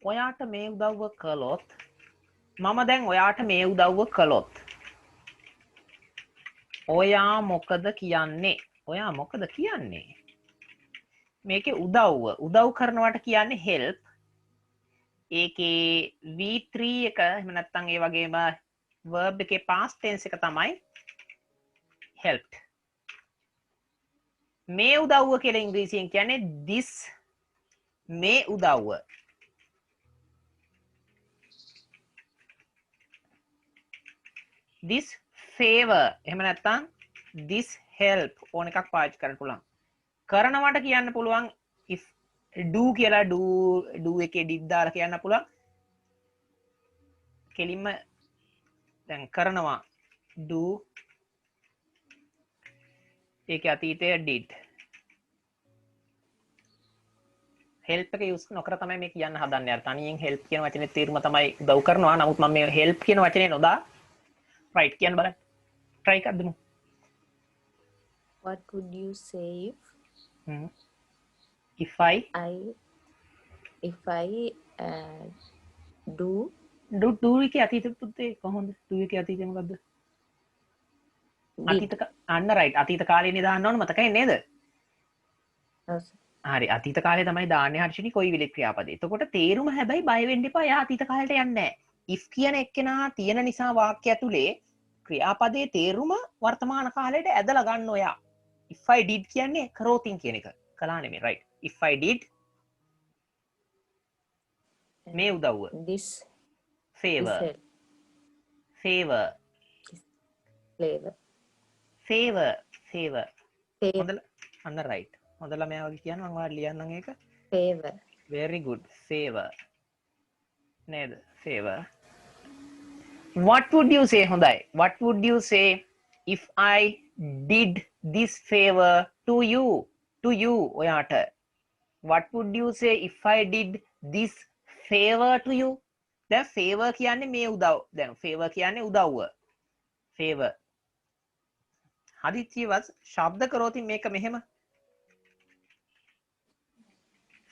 ඔයාට මේ උදව්ව කළොත් මම දැන් ඔයාට මේ උදව්ව කළොත් ඔයා මොකද කියන්නේ මේකේ උදව් කරනවට කියන්නේ help ඒකේ V3 එක එහෙම නැත්නම් ඒ වගේම verb එකේ past tense එක තමයි helped මේ උදව්ව කියලා ඉංග්‍රීසියෙන් කියන්නේ this මේ උදව්ව this favor එහෙම නැත්නම් this help ඕන එකක් පාවිච්චි කරන්න පුළුවන් කරනවට කියන්න පුළුවන් if do කියලා do එකේ did දාලා කියන්න පුළුවන්. කෙලින්ම දැන් කරනවා do ඒකේ අතීතය did. help එක use නොකර තමයි මේ කියන්න හදන්නේ. අර තනියෙන් help කියන වචනේ තේරුම තමයි උදව් කරනවා. නමුත් මම මේ help කියන වචනේ නොදා right කියන්න බලන්න. try එකක් දෙමු. What would you say if I do do එකේ අතීත පුතේ කොහොමද? do එකේ අතීතය මොකද්ද? අතීත අන්න right අතීත කාලේනේ දාන්න ඕන මතකයි නේද? හරි අතීත කාලේ තමයි දාන්නේ හර්ෂිනි කොයි විලේ ක්‍රියාපදේ. එතකොට තේරුම හැබැයි බය වෙන්න එපා. යා අතීත කාලේට යන්නේ නැහැ. if කියන එක්කෙනා තියෙන නිසා වාක්‍ය ඇතුලේ ක්‍රියාපදයේ තේරුම වර්තමාන කාලයට ඇදලා ගන්න ඔයා. if I did කියන්නේ කරෝතින් කියන එක. කළා නෙමෙයි right. if I did මේ උදව්ව. this favor flavor හොඳ අන්න right. හොඳ ළමයා වගේ කියන්න මම ඔයාලට ලියන්නම් ඒක. favor very good favor නේද favor. what would you say හොඳයි what would you say if I did this favor to you ඔයාට what would you say if I did this favor to you දැන් favor කියන්නේ මේ උදව් දැන් favor කියන්නේ උදව්ව favor හදිච්චිවත් ශබ්ද කරෝතින් මේක මෙහෙම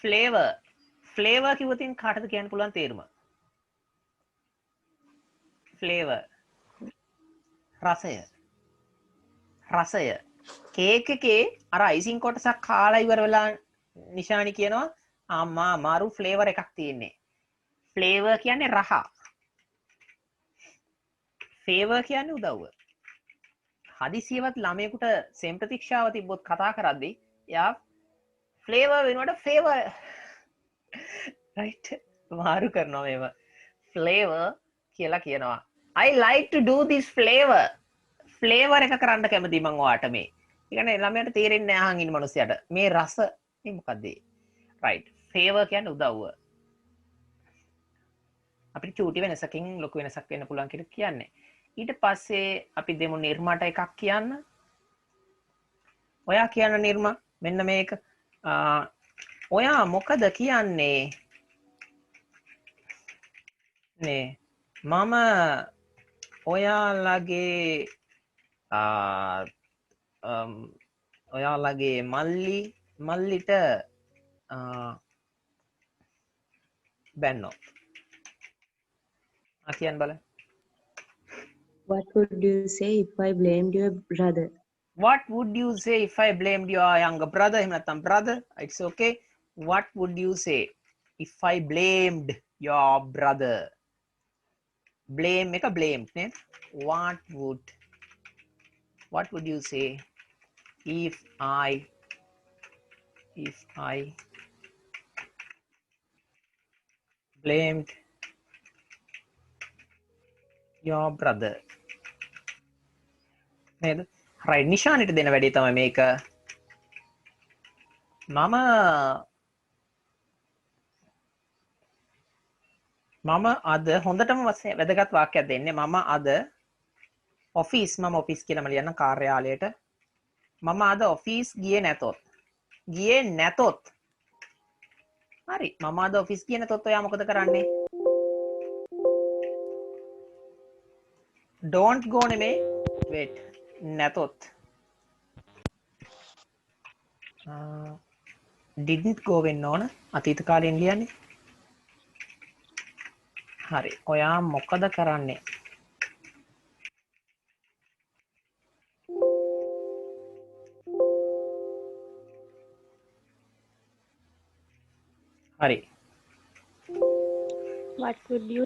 flavor කිව්වොතින් කාටද කියන්න පුළුවන් තේරුම flavor රසය කේක් එකේ අර අයිසින් කොටසක් කාලා ඉවර වෙලා නිශානි කියනවා අම්මා මාරු ෆ්ලේවර් එකක් තියෙන්නේ ෆ්ලේවර් කියන්නේ රහ ෆේවර් කියන්නේ උදව්ව හදිසියවත් ළමයෙකුට සෙම් ප්‍රතික්ෂාව තිබ්බොත් කතා කරද්දී එයා ෆ්ලේවර් වෙනුවට ෆේවර් රයිට් මාරු කරනවා මේව ෆ්ලේවර් කියලා කියනවා I like to do this flavor එක කරන්න කැමති මං ඔයාට මේ. ඒ කියන්නේ ළමයාට තේරෙන්නේ නැහැ අහන් ඉන්න මිනිස්සයාට. මේ රස මේ මොකද්ද? right. favor කියන්නේ උදව්ව. අපිට චූටි වෙනසකින් ලොකු වෙනසක් වෙන්න පුළුවන් කියලා කියන්නේ. ඊට පස්සේ අපි දෙමු නිර්මාට එකක් කියන්න. ඔයා කියන නිර්මා මෙන්න මේක. ඔයා මොකද කියන්නේ? නේ මම ඔයාලගේ මල්ලිට බැන්නොත් කියන්න බලන්න What would you say if I blamed your brother? What would you say if I blamed your younger brother? එහෙම නැත්නම් brother. It's okay. What would you say if I blamed your brother? Blame එක blamed නේ. What would you say if I blamed your brother? නේද? right නිශානිට දෙන වැඩේ තමයි මේක. මම අද හොඳටම වැදගත් වාක්‍යයක් දෙන්නේ. මම අද ඔෆිස් කියලාම ලියන්න කාර්යාලයට. මම අද ඔෆිස් ගියේ නැතොත්. හරි. මම අද ඔෆිස් ගියේ නැතොත් ඔයා මොකද කරන්නේ? don't go නෙමෙයි. wait. නැතොත්. didn't go වෙන්න ඕන. අතීත කාලයෙන් ලියන්නේ. හරි. ඔයා මොකද කරන්නේ? හරි. What would you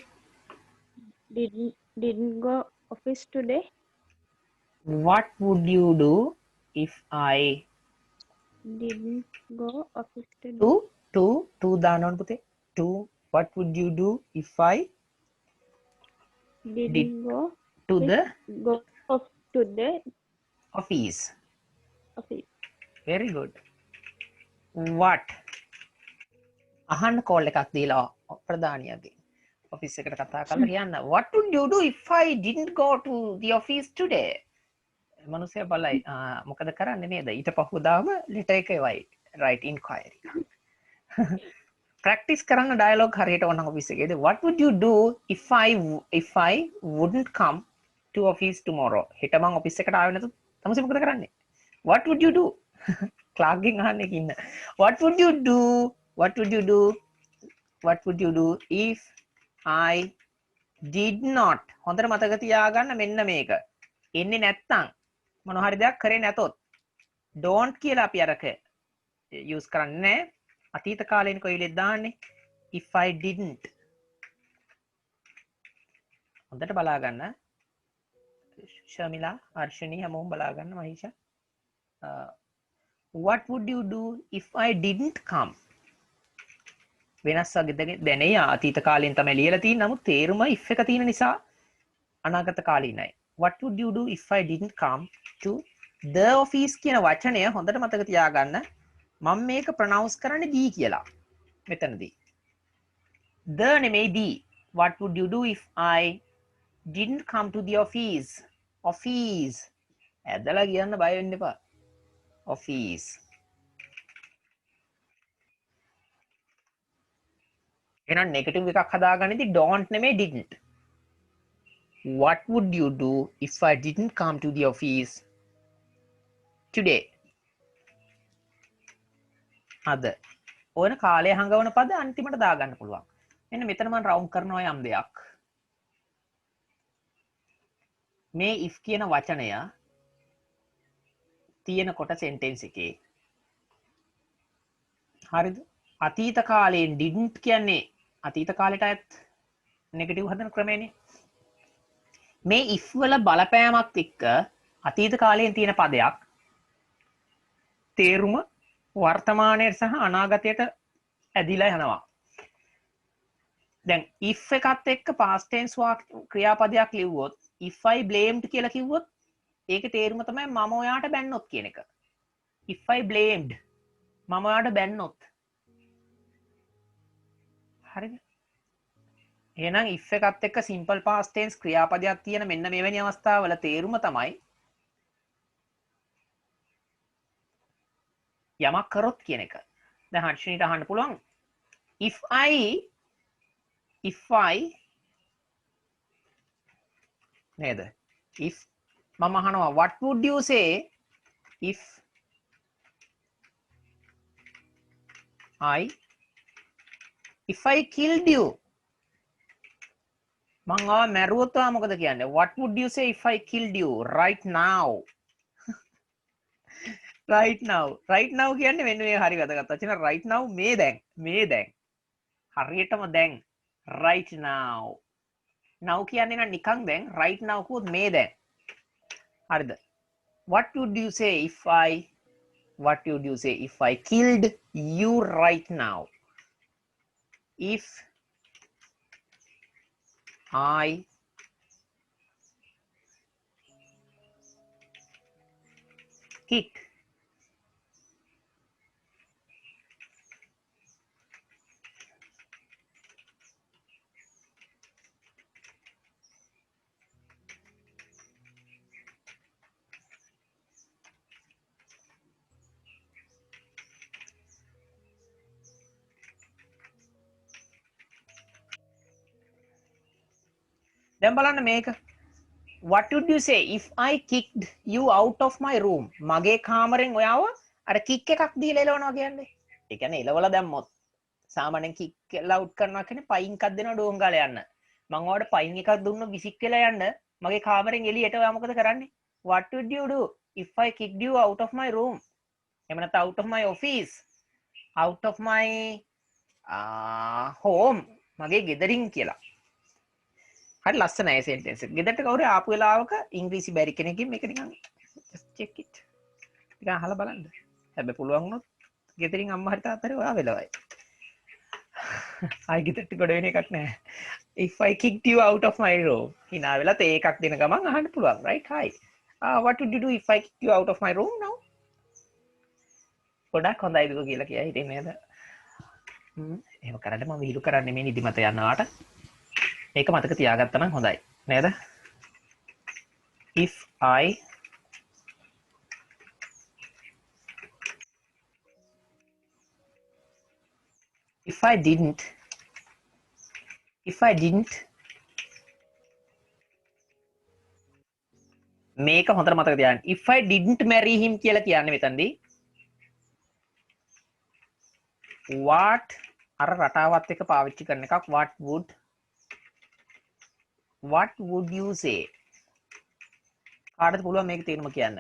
didn't go office today? What would you do if I Didn't go office today. to දානවන පුතේ. to what would you do if I Didn't go to the off to the office? office. Very good. What අහන්න call එකක් දීලා ප්‍රධානියගේ office එකට කතා කරලා කියන්න what would you do if I didn't go to the office today මනුස්සයා බලයි මොකද කරන්නේ නේද ඊට පහුවදාම ලෙටර් එක එවයි right inquiry practice කරන්න dialogue හරියට ඕනනම් ඔෆිස් එකේදී what would you do if I wouldn't come to office tomorrow හෙට මං ඔෆිස් එකට ආවේ නැතු තමසේ මොකද කරන්නේ what would you do clerk ගෙන් අහන්නේ කින්න what would you do what would you do what would you do if I did not හොඳට මතක තියාගන්න මෙන්න මේක එන්නේ නැත්තම් මොන හරි දෙයක් කරේ නැතොත් don't කියලා අපි අරක use කරන්නේ අතීත කාලේන කොයිලෙත් දාන්නේ if I didn't හොඳට බලා ගන්න ශර්මිලා අර්ෂණී හැමෝම බලා ගන්න මහීෂා what would you do if I didn't come වෙනස් වගේ දැනේ අතීත කාලෙන් තමයි ලියලා තියෙන්නේ නමුත් තේරුම if එක තියෙන නිසා අනාගත කාලීනයි what would you do if I didn't come to the office කියන වචනය හොඳට මතක තියාගන්න මම මේක ප්‍රොනවුන්ස් කරන්නේ D කියලා මෙතනදී the නෙමෙයි D what would you do if I didn't come to the office office ඇදලා කියන්න බය වෙන්න එපා office එහෙනම් නෙගටිව් එකක් හදාගන්නදී don't නෙමෙයි didn't what would you do if I didn't come to the office today අද ඕන කාලය හංගවන පද අන්තිමට දාගන්න පුළුවන් මෙන්න මෙතන මම රවුන්ඩ් කරනවා යම් දෙයක් මේ if කියන වචනය තියෙනකොට සෙන්ටෙන්ස් එකේ හරිද අතීත කාලයෙන් didn't කියන්නේ අතීත කාලයට අයත් නෙගටිව් හදන ක්‍රමයනේ මේ if වල බලපෑමත් එක්ක අතීත කාලයෙන් තියෙන පදයක් තේරුම වර්තමානයට සහ අනාගතයට ඇදිලා යනවා දැන් if එකත් එක්ක past tense ක්‍රියාපදයක් ලිව්වොත් if I blamed කියලා කිව්වොත් ඒකේ තේරුම තමයි මම ඔයාට බැන්නොත් කියන එක if I blamed මම ඔයාට බැන්නොත් හරිද එහෙනම් if එකත් එක්ක simple past tense ක්‍රියාපදයක් තියෙන මෙන්න මෙවැනි අවස්ථාවල තේරුම තමයි යමක් කරොත් කියන එක. දැන් හර්ෂණීට අහන්න පුළුවන් if I නේද if මම අහනවා what would you say if I killed you මං ආව මැරුවොත් ඔයා මොකද කියන්නේ what would you say if I killed you right now right now කියන්නේ මෙන්න මේ හරි වැදගත් වචන right now මේ දැන් හරියටම දැන් right now කියන්නේ නිකන් දැන් right now කිව්වොත් මේ දැන් හරිද what would you say if I killed you right now if I kick දැන් බලන්න මේක what would you say if I kicked you out of my room මගේ කාමරෙන් ඔයාව අර කික් එකක් දීලා එලවනවා කියන්නේ ඒ කියන්නේ එලවලා දැම්මොත් සාමාන්‍යයෙන් කික් කියලා අවුට් කරනවා කියන්නේ පයින් එකක් දෙනවා ඩෝන් ගාලා යන්න මම ඔයාලට පයින් එකක් දුන්නොත් විසික් වෙලා යන්න මගේ කාමරෙන් එළියට ඔයා මොකද කරන්නේ what would you do if I kicked you out of my room එහෙම නැත්නම් out of my office out of my home මගේ ගෙදරින් කියලා හරි ලස්සනයි සෙන්ටෙන්ස් එක. ගෙදරට කවුරු ආපු වෙලාවක ඉංග්‍රීසි බැරි කෙනෙක්ගෙන් මේක නිකන් just check it. ටිකක් අහලා බලන්න. හැබැයි පුළුවන් වුණොත් ගෙදරින් අම්මා හරි තාත්තා හරි ඔයා වෙලවයි. ආයි ගෙදරට ගොඩ වෙන එකක් නැහැ. If I kicked you out of my room. hina වෙලා තේ එකක් දෙන ගමන් අහන්න පුළුවන්. right hi. What would you do if I kicked you out of my room now? පොඩක් හොඳයිද කියලා කියලා හිතේ නේද? එහෙම කරන්න මම විහිළු කරන්නේ මේ නිදිමත යනවාට. මේක මතක තියාගත්තා නම් හොඳයි. නේද? if I didn't මේක හොඳට මතක තියාගන්න. if I didn't marry him කියලා කියන්නේ මෙතනදී what අර රටාවත් එක්ක පාවිච්චි කරන එකක්. what would you say? කාටද පුළුවන් මේක තේරුම කියන්න?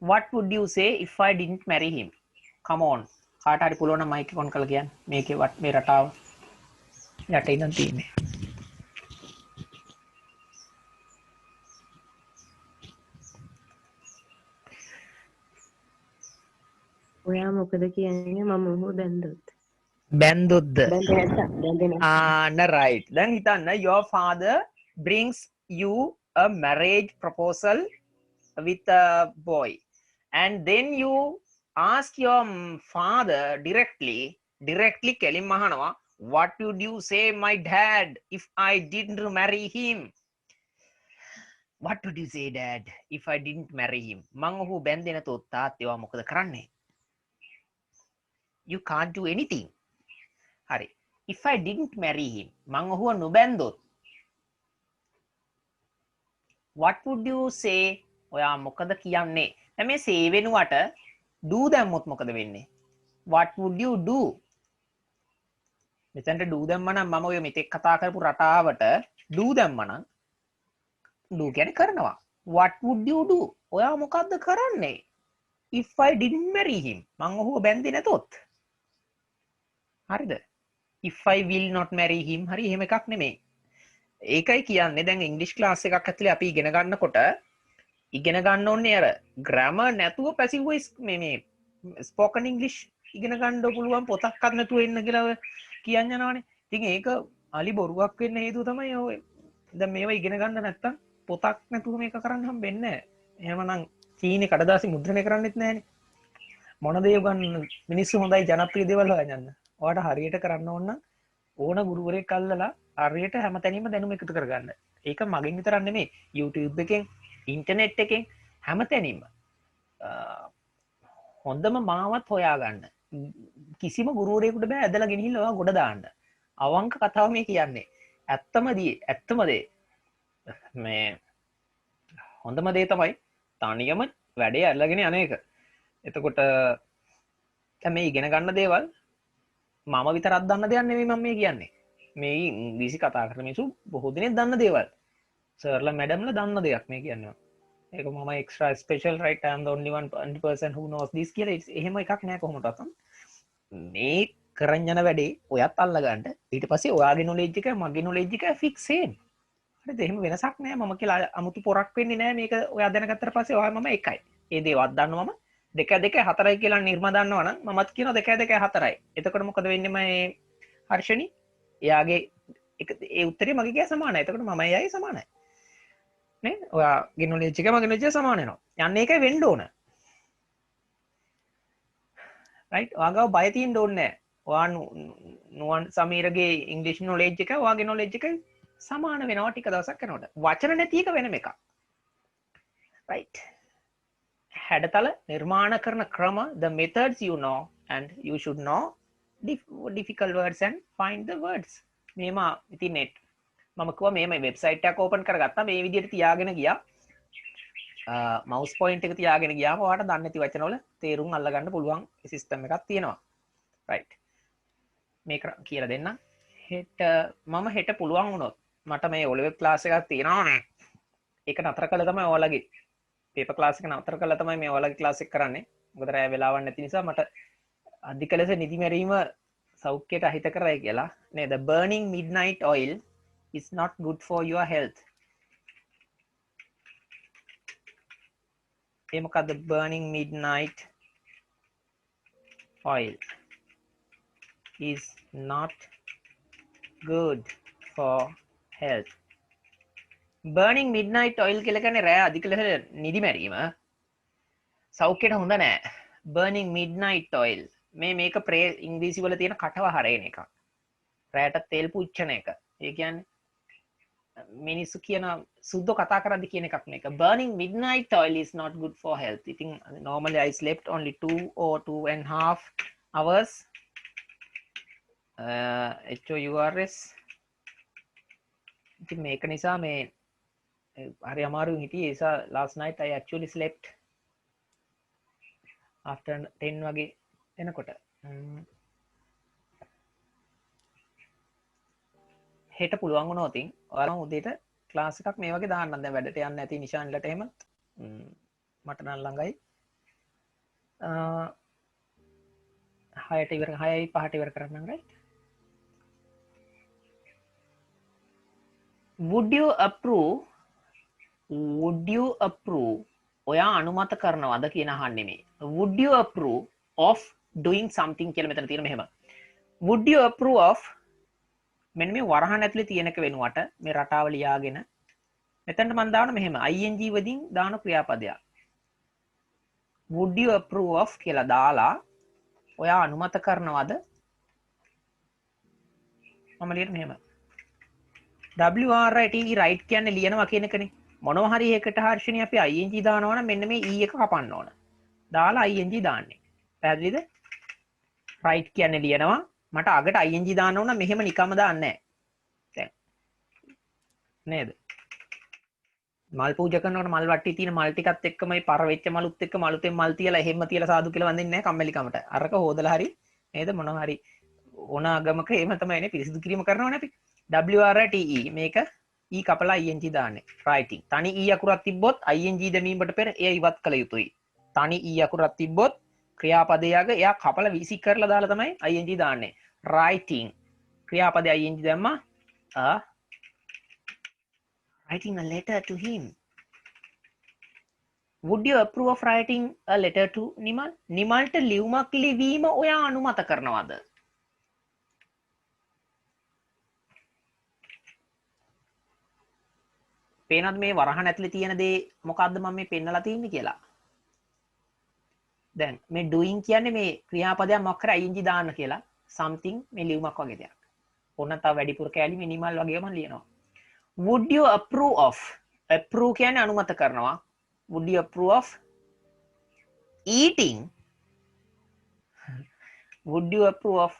what would you say if I didn't marry him? come on. කාට හරි පුළුවන් නම් මයික් එක ඔන් කරලා කියන්න. මේකේ මේ රටාව යට ඉඳන් තියෙන්නේ. ඔයා මොකද කියන්නේ මම ඔහු බැන්දොත්? බැන්දොත්ද? බැන්දේ නැත්නම් right. දැන් හිතන්න your father brings you a marriage proposal with a boy and then you ask your father directly කෙලින්ම අහනවා what would you say my dad if I didn't marry him? what would you say dad if I didn't marry him? මං ඔහු බැන්දේ නැතොත් තාත්තේ ඔයා මොකද කරන්නේ? you can't do anything. හරි. if I didn't marry him මං ඔහුව නොබැන්දොත් what would you say? ඔයා මොකද කියන්නේ? දැන් මේ say වෙනුවට do දැම්මොත් මොකද වෙන්නේ? what would you do? මෙතනට do දැම්ම නම් මම ඔය මෙතෙක් කතා කරපු රටාවට do දැම්ම නම් do කියන්නේ කරනවා. what would you do? ඔයා මොකද්ද කරන්නේ? if I didn't marry him මං ඔහුව බැන්දේ නැතොත්. හරිද? if I will not marry him හරි එහෙම එකක් නෙමෙයි. ඒකයි කියන්නේ දැන් ඉංග්‍රීසි ක්ලාස් එකක් ඇතුලේ අපි ඉගෙන ගන්නකොට ඉගෙන ගන්න ඕනේ අර grammar නැතුව passive voice මේ spoken english ඉගෙන ගන්න පුළුවන් පොතක්වත් නැතුව එන්න කියලා කියන්න යනවානේ. ඉතින් ඒක අලි බොරුවක් වෙන්න හේතුව තමයි ඔය දැන් මේවා ඉගෙන ගන්න නැත්තම් පොතක් නැතුව මේක කරන්න හම්බෙන්නේ නැහැ. එහෙමනම් චීනේ කඩදාසි මුද්‍රණය කරන්නෙත් නැහැනේ. මොන දේ උගන්න මිනිස්සු හොඳයි ජනප්‍රිය දේවල් හොයන්න. ඔයාලට හරියට කරන්න ඕන නම් ඕන ගුරුවරයෙක් අල්ලලා හරියට හැමතැනම දැනුම එකතු කරගන්න. ඒක මගෙන් විතරක් නෙමෙයි YouTube එකෙන් ඉන්ටර්නෙට් එකෙන් හැමතැනින්ම හොඳම මාවත් හොයාගන්න. කිසිම ගුරුවරයෙකුට බෑ ඇදලා ගෙනහිල්ලා ඔයා ගොඩ දාන්න. අවංක කතාව මේ කියන්නේ. ඇත්තම දේ මේ හොඳම දේ තමයි තනියම වැඩේ අල්ලගෙන යන එක. එතකොට දැන් මේ ඉගෙන ගන්න දේවල් මම විතරක් දන්න දෙයක් නෙමෙයි මම මේ කියන්නේ. මේ ඉංග්‍රීසි කතා කරන මිනිස්සු බොහෝ දෙනෙක් දන්න දේවල්. සර්ලා මැඩම්ලා දන්න දෙයක් මේ කියන්නේ. ඒක මම extra special right I am the only one person who knows this කියලා එහෙම එකක් නෑ කොහොමදත්. මේ කරන් යන වැඩේ ඔයත් අල්ලගන්න. ඊට පස්සේ ඔයාගේ knowledge එක මගේ knowledge එක fix same. හරිද? එහෙම වෙනසක් නෑ. මම කියලා අමුතු පොරක් වෙන්නේ නෑ. මේක ඔයා දැනගත්තට පස්සේ ඔයා මම එකයි. ඒ දේවත් දන්නවා මම 2 2 4යි කියලා නිර්ම දන්නවා නම් මමත් කියනවා 2 2 4යි. එතකොට මොකද වෙන්නේ මේ හර්ෂණි? එයාගේ ඒ උත්තරේ මගේ ගියා සමානයි. එතකොට මම එයයි සමානයි. නේ? ඔයාගේ knowledge එක මගේ knowledge එක සමාන වෙනවා. යන්නේ ඒකයි වෙන්න ඕන. right? ඔයාගාව බය තියෙන්න ඕනේ නැහැ. ඔයා නුවන් සමීරගේ ඉංග්‍රීසි knowledge එක ඔයාගේ knowledge එක සමාන වෙනවා ටික දවසක් යනකොට. වචන නැති එක වෙනම එකක්. right? හැඩතල නිර්මාණ කරන ක්‍රම the methods you know and you should know difficult words and find the words. මේම ඉතින් net මම කිව්වා මේ වෙබ්සයිට් එකක් ඕපන් කරගත්තා මේ විදිහට තියාගෙන ගියා. මවුස් පොයින්ට් එක තියාගෙන ගියාම ඔයාලට දන්නේ නැති වචනවල තේරුම් අල්ලගන්න පුළුවන් සිස්ටම් එකක් තියෙනවා. right. මේක කියලා දෙන්න. මම හෙට පුළුවන් වුණොත් මට මේ O level class එකක් තියෙනවා නේ. ඒක නතර කළා තමයි ඔයාලගේ paper class එක නතර කළා තමයි මේ ඔයාලගේ class එක කරන්නේ. මොකද රැය වෙලාවක් නැති නිසා මට අධික ලෙස නිදි මැරීම සෞඛ්‍යයට අහිත කරයි කියලා. නේද? The burning midnight oil is not good for your health. ඒ මොකද්ද burning midnight oil is not good for health. burning midnight oil කියලා කියන්නේ රෑ අධික ලෙස නිදි මැරීම සෞඛ්‍යයට හොඳ නෑ. burning midnight oil මේක ප්‍රේ ඉංග්‍රීසි වල තියෙන කටව හරේන එක. රැයට තෙල් පුච්චන එක. ඒ කියන්නේ මිනිස්සු කියන සුද්ද කතා කරද්දි කියන එකක් මේක. Burning midnight oil is not good for health. ඉතින් normally I slept only 2 or 2.5 hours. HOURS. ඉතින් මේක නිසා මේ හරි අමාරුවෙන් හිටියේ. ඒ නිසා last night I actually slept after 10 වගේ එනකොට. හෙට පුළුවන් වුණොත් ඔයාලා උදේට ක්ලාස් එකක් මේ වගේ දාන්නම්. දැන් වැඩට යන්න නැති නිෂාන්ලට එහෙම මට නම් ළඟයි 6ට ඉවර 6යි 5ට ඉවර කරන්නම් right. would you approve ඔයා අනුමත කරනවද කියන අහන්නේ මේ. would you approve of doing something කියලා මෙතන තියෙන මෙහෙම. would you approve of මෙන්න මේ වරහන් ඇතුලේ තියෙන එක වෙනුවට මේ රටාව ලියාගෙන මෙතනට මම දාන මෙහෙම ing වලින් දාන ක්‍රියාපදයක්. would you approve of කියලා දාලා ඔයා අනුමත කරනවද? මම ලියන මෙහෙම WRIT right කියන්නේ ලියනවා කියන එකනේ. මොනවා හරි එකකට හර්ෂණي අපි ing දානවා නම් මෙන්න මේ e එක කපන්න ඕන. දාලා ing දාන්නේ. පැහැදිලිද? right කියන්නේ ලියනවා. මට අගට ing දාන්න ඕන මෙහෙම නිකම්ම දාන්නේ නැහැ. දැන් නේද? මල් පූජා කරනකොට මල් වට්ටි තියෙන මල් ටිකත් එක්කම මේ පර වෙච්ච මලුත් එක්ක මලුතෙන් මල් තියලා එහෙම තියලා සාදු කියලා වඳින්නේ නැහැ කම්මැලිකමට. අරක හොදලා හරි නේද මොනවා හරි ඕන ආගමක එහෙම තමයි නේ පිරිසිදු කිරීම කරනවනේ අපි. WRITE මේක e කපලා ing දාන්නේ. writing. තනි e අකුරක් තිබ්බොත් ing දැමීමට පෙර එය ඉවත් කළ යුතුයි. තනි e අකුරක් තිබ්බොත් ක්‍රියාපදයක එයා කපලා විසි කරලා දාලා තමයි ing දාන්නේ. writing ක්‍රියාපදය ing දැම්මා writing a letter to him. would you approve of writing a letter to Nimal? නිමල්ට ලියුමක් ලිවීම ඔයා අනුමත කරනවද? පේනවද මේ වරහන් ඇතුලේ තියෙන දේ මොකද්ද මම මේ පෙන්නලා තින්නේ කියලා? දැන් මේ doing කියන්නේ මේ ක්‍රියාපදයක් මොකක් කර ing දාන්න කියලා something මේ ලියුමක් වගේ දෙයක්. ඕන තව වැඩිපුර කැලි මිනිමල් වගේ මම ලියනවා. would you approve of approve කියන්නේ අනුමත කරනවා. would you approve of eating would you approve of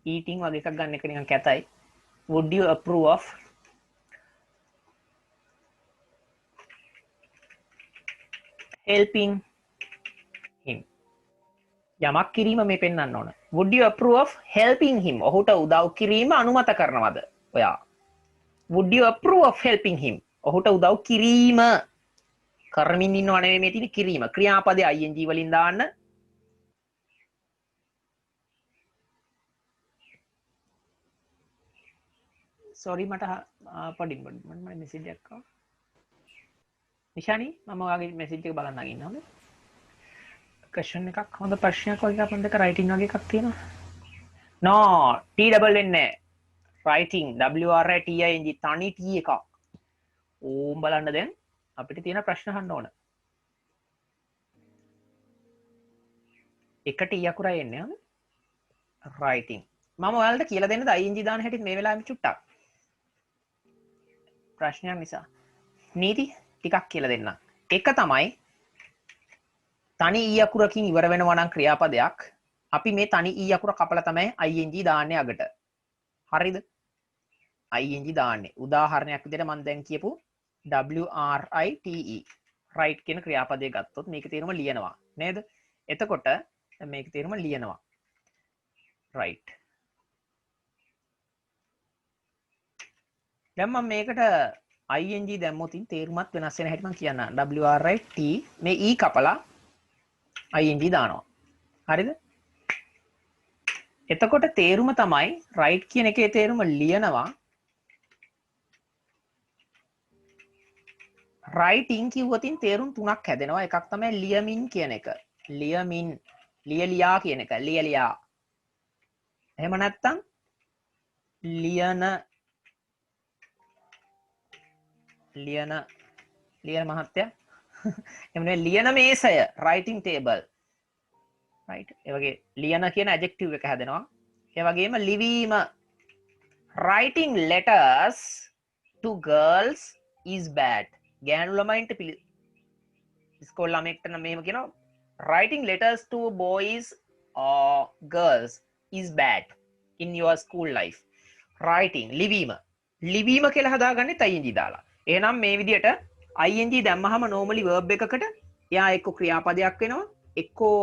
eating වගේ එකක් ගන්න එක නිකන් කැතයි. would you approve of helping him යමක් කිරීම මේ පෙන්වන්න ඕන. would you approve of helping him ඔහුට උදව් කිරීම අනුමත කරනවද ඔයා? would you approve of helping him ඔහුට උදව් කිරීම කරමින් ඉන්නව නෙමෙයි මේ තියෙන කිරීම. ක්‍රියාපදේ ing වලින් දාන්න. sorry මට පොඩි මම මෙසේජ් එකක් ආවා. නිෂානි මම ඔයාගේ මෙසේජ් එක බලන්න නගින්න හොඳ. question එකක් හොඳ ප්‍රශ්නයක් වගේ අපන් දෙක writing වගේ එකක් තියෙනවා. no t double n writing WRITING තනි t එකක්. ඕම් බලන්න දැන් අපිට තියෙන ප්‍රශ්න අහන්න ඕන. එකට e අකුරයි එන්නේ හරිද? writing. මම ඔයාලට කියලා දෙන්නද ing දාන හැටි මේ වෙලාවෙම චුට්ටක්. ප්‍රශ්නයක් නිසා. නීති ටිකක් කියලා දෙන්න. එක තමයි තනි e අකුරකින් ඉවර වෙනවා නම් ක්‍රියාපදයක් අපි මේ තනි e අකුර කපලා තමයි ing දාන්නේ අගට. හරිද? ing දාන්නේ. උදාහරණයක් විදිහට මම දැන් කියපු WRITE right කියන ක්‍රියාපදය ගත්තොත් මේක තේරුම ලියනවා නේද? එතකොට මේක තේරුම ලියනවා. right. දැන් මම මේකට ing දැම්මොත් තේරුමත් වෙනස් වෙන හැටි මම කියන්නම්. WRIT මේ e කපලා ing දානවා. හරිද? එතකොට තේරුම තමයි right කියන එකේ තේරුම ලියනවා. writing කිව්වොතින් තේරුම් තුනක් හැදෙනවා. එකක් තමයි ලියමින් කියන එක. ලියමින් ලියලියා කියන එක. ලියලියා. එහෙම නැත්නම් ලියන මහත්තයා එහෙම නෙවෙයි ලියන මේසය writing table right ඒ වගේ ලියන කියන adjective එක හැදෙනවා ඒ වගේම ලිවීම writing letters to girls is bad ගෑනු ළමයින්ට ඉස්කෝල ළමයෙක්ට නම් මෙහෙම කියනවා writing letters to boys or girls is bad in your school life writing ලිවීම කියලා හදාගන්නේ ing දාලා එහෙනම් මේ විදිහට ing දැම්මහම normally verb එකකට එයා එක්ක ක්‍රියාපදයක් වෙනවා එක්කෝ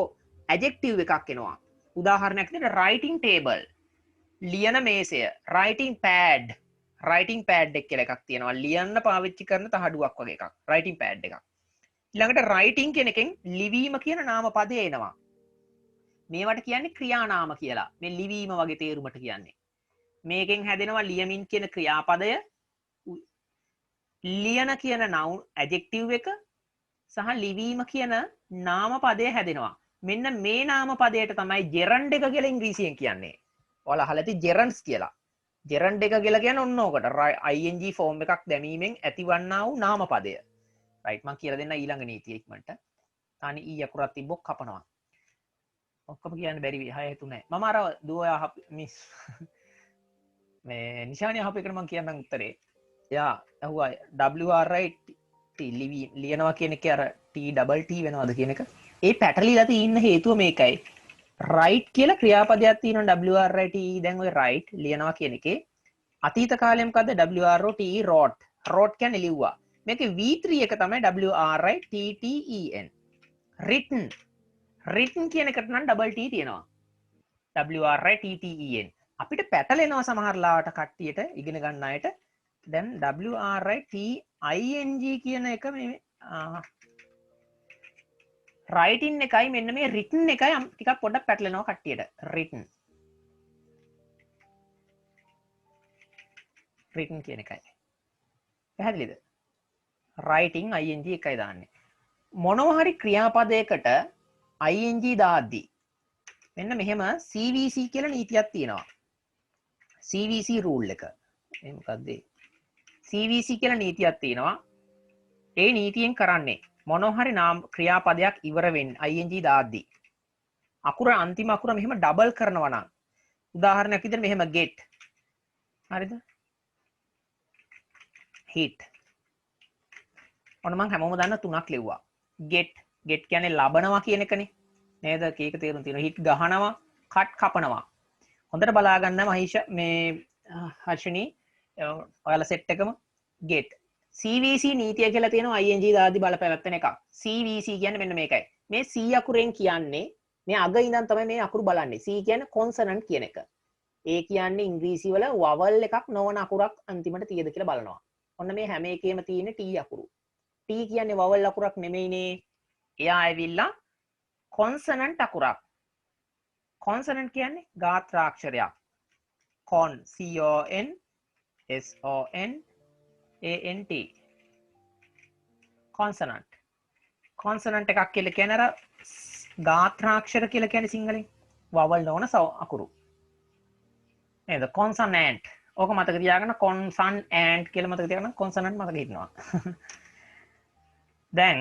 adjective එකක් එනවා උදාහරණයක් විදිහට writing table ලියන මේසය writing pad එක කියලා එකක් තියෙනවා ලියන්න පාවිච්චි කරන තහඩුවක් වගේ එකක් writing pad එකක් ඊළඟට writing කියන එකෙන් ලිවීම කියන නාම පදය එනවා මේවට කියන්නේ ක්‍රියානාම කියලා මේ ලිවීම වගේ තේරුමට කියන්නේ මේකෙන් හැදෙනවා ලියමින් කියන ක්‍රියාපදය ලියන කියන noun adjective එක සහ ලිවීම කියන නාම පදය හැදෙනවා මෙන්න මේ නාම පදයට තමයි gerund එක කියලා ඉංග්‍රීසියෙන් කියන්නේ ඔයාලා අහලා ඇති gerunds කියලා gerund එක කියලා කියන්නේ ඔන්න ඕකට ing form එකක් දැමීමෙන් ඇතිවන්නා වූ නාම පදය right මම කියලා දෙන්න ඊළඟ නීතිය ඉක්මනට තනි ඊ අකුරක් තිබ්බොත් කපනවා ඔක්කොම කියන්න බැරි 6 3 මම අර දුව මිස් මේ නිශානිය අහපු එකට මම කියන්නම් උත්තරේ එයා ඇහුවා writ ලියනවා කියන එක අර t double t වෙනවද කියන එක ඒ පැටලිලා තියෙන හේතුව මේකයි write කියලා ක්‍රියාපදයක් තියෙනවා writ දැන් ඔය write ලියනවා කියන එකේ අතීත කාලේ මොකද්ද wrote කියන්නේ ලිව්වා මේකේ v3 එක තමයි written written කියන එකට නම් double t තියෙනවා written අපිට පැටලෙනවා සමහර ලාවට කට්ටියට ඉගෙන ගන්න අයට දැන් writing කියන එක මේ writing එකයි මෙන්න මේ written එකයි ටිකක් පොඩ්ඩක් පැටලෙනවා කට්ටියට written කියන එකයි පැහැදිලිද writing ing එකයි දාන්නේ මොනවා හරි ක්‍රියාපදයකට ing දාද්දී මෙන්න මෙහෙම CVC කියලා නීතියක් තියෙනවා CVC rule එක මේ මොකක්ද CVC කියලා නීතියක් තියෙනවා ඒ නීතියෙන් කරන්නේ මොනවා හරි නාම ක්‍රියාපදයක් ඉවර වෙන්න ing දාද්දී අකුර අන්තිම අකුර මෙහෙම ඩබල් කරනවා නම් උදාහරණයක් විදිහට මෙහෙම get හරිද hit ඔන්න මම හැමෝම දන්න තුනක් ලිව්වා get කියන්නේ ලබනවා කියන එකනේ නේද කීක තේරුම් තියෙනවා hit ගහනවා cut කපනවා හොඳට බලා ගන්න මහීෂ මේ හර්ෂිනී ඔයාලා සෙට් එකම get CVC නීතිය කියලා තියෙනවා ing දාද්දි බලපෑවැත්තන එකක් CVC කියන්නේ මෙන්න මේකයි මේ C අකුරෙන් කියන්නේ මේ අග ඉඳන් තමයි මේ අකුරු බලන්නේ C කියන්නේ consonant කියන එක ඒ කියන්නේ ඉංග්‍රීසි වල vowel එකක් නොවන අකුරක් අන්තිමට තියෙද කියලා බලනවා ඔන්න මේ හැම එකේම තියෙන T අකුරු T කියන්නේ vowel අකුරක් නෙමෙයිනේ එයා ඇවිල්ලා consonant අකුරක් consonant කියන්නේ ගාත්‍රාක්ෂරයක් con consonant consonant එකක් කියලා කියන අර ගාත්‍රාක්ෂර කියලා කියන්නේ සිංහලෙන් vowel නොවන අකුරු නේද consonant ඕක මතක තියාගන්න consonant කියලා මතක තියාගන්න consonant මතක හිටිනවා දැන්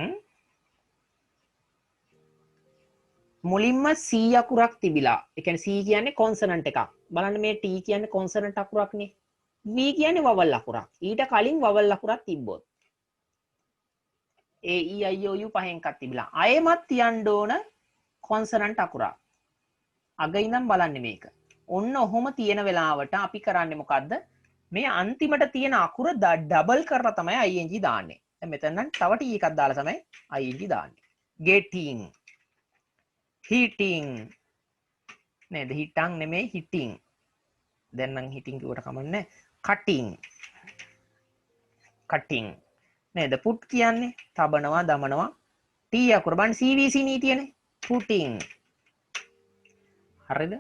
මුලින්ම C අකුරක් තිබිලා ඒ කියන්නේ C කියන්නේ consonant එකක් බලන්න මේ T කියන්නේ consonant අකුරක්නේ V කියන්නේ vowel අකුරක් ඊට කලින් vowel අකුරක් තිබ්බොත් A E I O U පහෙන් එකක් තිබිලා අයමත් තියන්න ඕන consonant අකුරක් අග ඉඳන් බලන්නේ මේක ඔන්න ඔහොම තියෙන වෙලාවට අපි කරන්නේ මොකද්ද මේ අන්තිමට තියෙන අකුර ඩබල් කරලා තමයි ing දාන්නේ දැන් මෙතන නම් තව T එකක් දාලා තමයි ing දාන්නේ getting hitting නේද හිටන් නෙමෙයි hitting දැන් නම් hitting කියවට කමන්නේ cutting නේද put කියන්නේ තබනවා දමනවා T අකුර බලන්න CVC නීතියනේ putting හරිද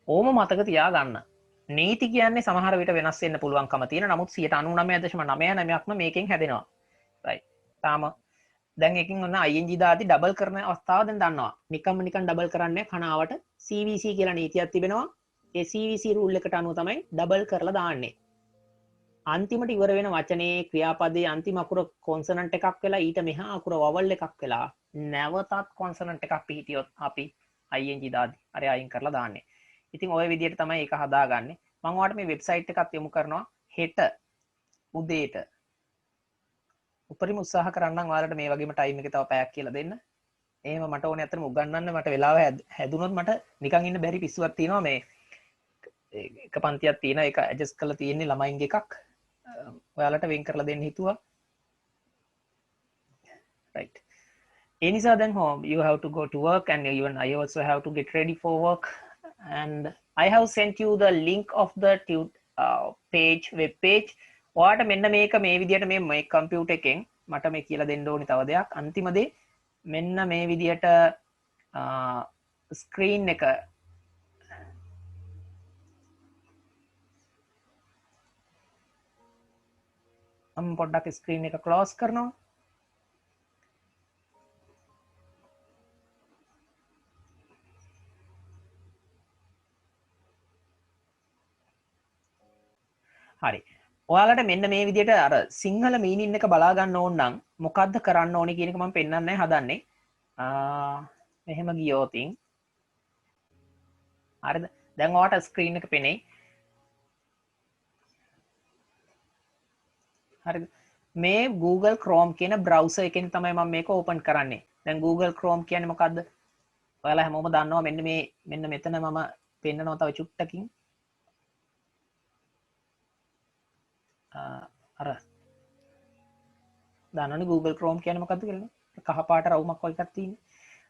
ඕම මතක තියාගන්න නීති කියන්නේ සමහර විට වෙනස් වෙන්න පුළුවන්කම තියෙන නමුත් 99.99%ක්ම මේකෙන් හැදෙනවා right තාම දැන් එකකින් ඔන්න ing දාදී ඩබල් කරන අවස්ථාව දැන් දන්නවා නිකන් ඩබල් කරන්නේ කනාවට CVC කියලා නීතියක් තිබෙනවා ඒ CVC රූල් එකට අනුව තමයි ඩබල් කරලා දාන්නේ අන්තිමට ඉවර වෙන වචනේ ක්‍රියාපදයේ අන්තිම අකුර කොන්සනන්ට් එකක් වෙලා ඊට මෙහා අකුර වවල් එකක් වෙලා නැවතත් කොන්සනන්ට් එකක් පිහිටියොත් අපි ing දාද්දි අර අයින් කරලා දාන්නේ. ඉතින් ওই විදිහට තමයි ඒක හදාගන්නේ. මම ඔයාලට මේ වෙබ්සයිට් එකත් යොමු කරනවා හෙට උදේට. උපරිම උත්සාහ කරන්නම් ඔයාලට මේ වගේම ටයිම් එකේ තව පැයක් කියලා දෙන්න. එහෙම මට ඕනේ අතරම උගන්වන්න මට වෙලාව හැදුනොත් මට නිකන් ඉන්න බැරි පිස්සුවක් තියෙනවා මේ එක පන්තියක් තියෙනවා ඒක ඇඩ්ජස්ට් කරලා තියෙන්නේ ළමයින්ගේ එකක්. ඔයාලට වෙන් කරලා දෙන්න හිතුවා. right. Anisa then home you have to go to work and even I also have to get ready for work and I have sent you the link of the page web page ඔයාට මෙන්න මේක මේ විදිහට මේ computer එකෙන් මට මේ කියලා දෙන්න ඕනි තව දෙයක් අන්තිමදී මෙන්න මේ විදිහට ස්ක්‍රීන් එක මම පොඩ්ඩක් ස්ක්‍රීන් එක ක්ලෝස් කරනවා හරි ඔයාලට මෙන්න මේ විදිහට අර සිංහල මීනින් එක බලා ගන්න ඕන නම් මොකද්ද කරන්න ඕනේ කියන එක මම පෙන්නන්නයි හදන්නේ. මෙහෙම ගියොතින් හරිද? දැන් ඔයාලට ස්ක්‍රීන් එක පෙනෙයි. හරිද? මේ Google Chrome කියන බ්‍රවුසර් එකෙන් තමයි මම මේක ඕපන් කරන්නේ. දැන් Google Chrome කියන්නේ මොකද්ද? ඔයාලා හැමෝම දන්නවා මෙන්න මෙතන මම පෙන්නනවා තව චුට්ටකින්. අර දන්නවනේ Google Chrome කියන්නේ මොකද්ද කියලා නේ කහ පාට රවුමක් වගේ එකක් තියෙන්නේ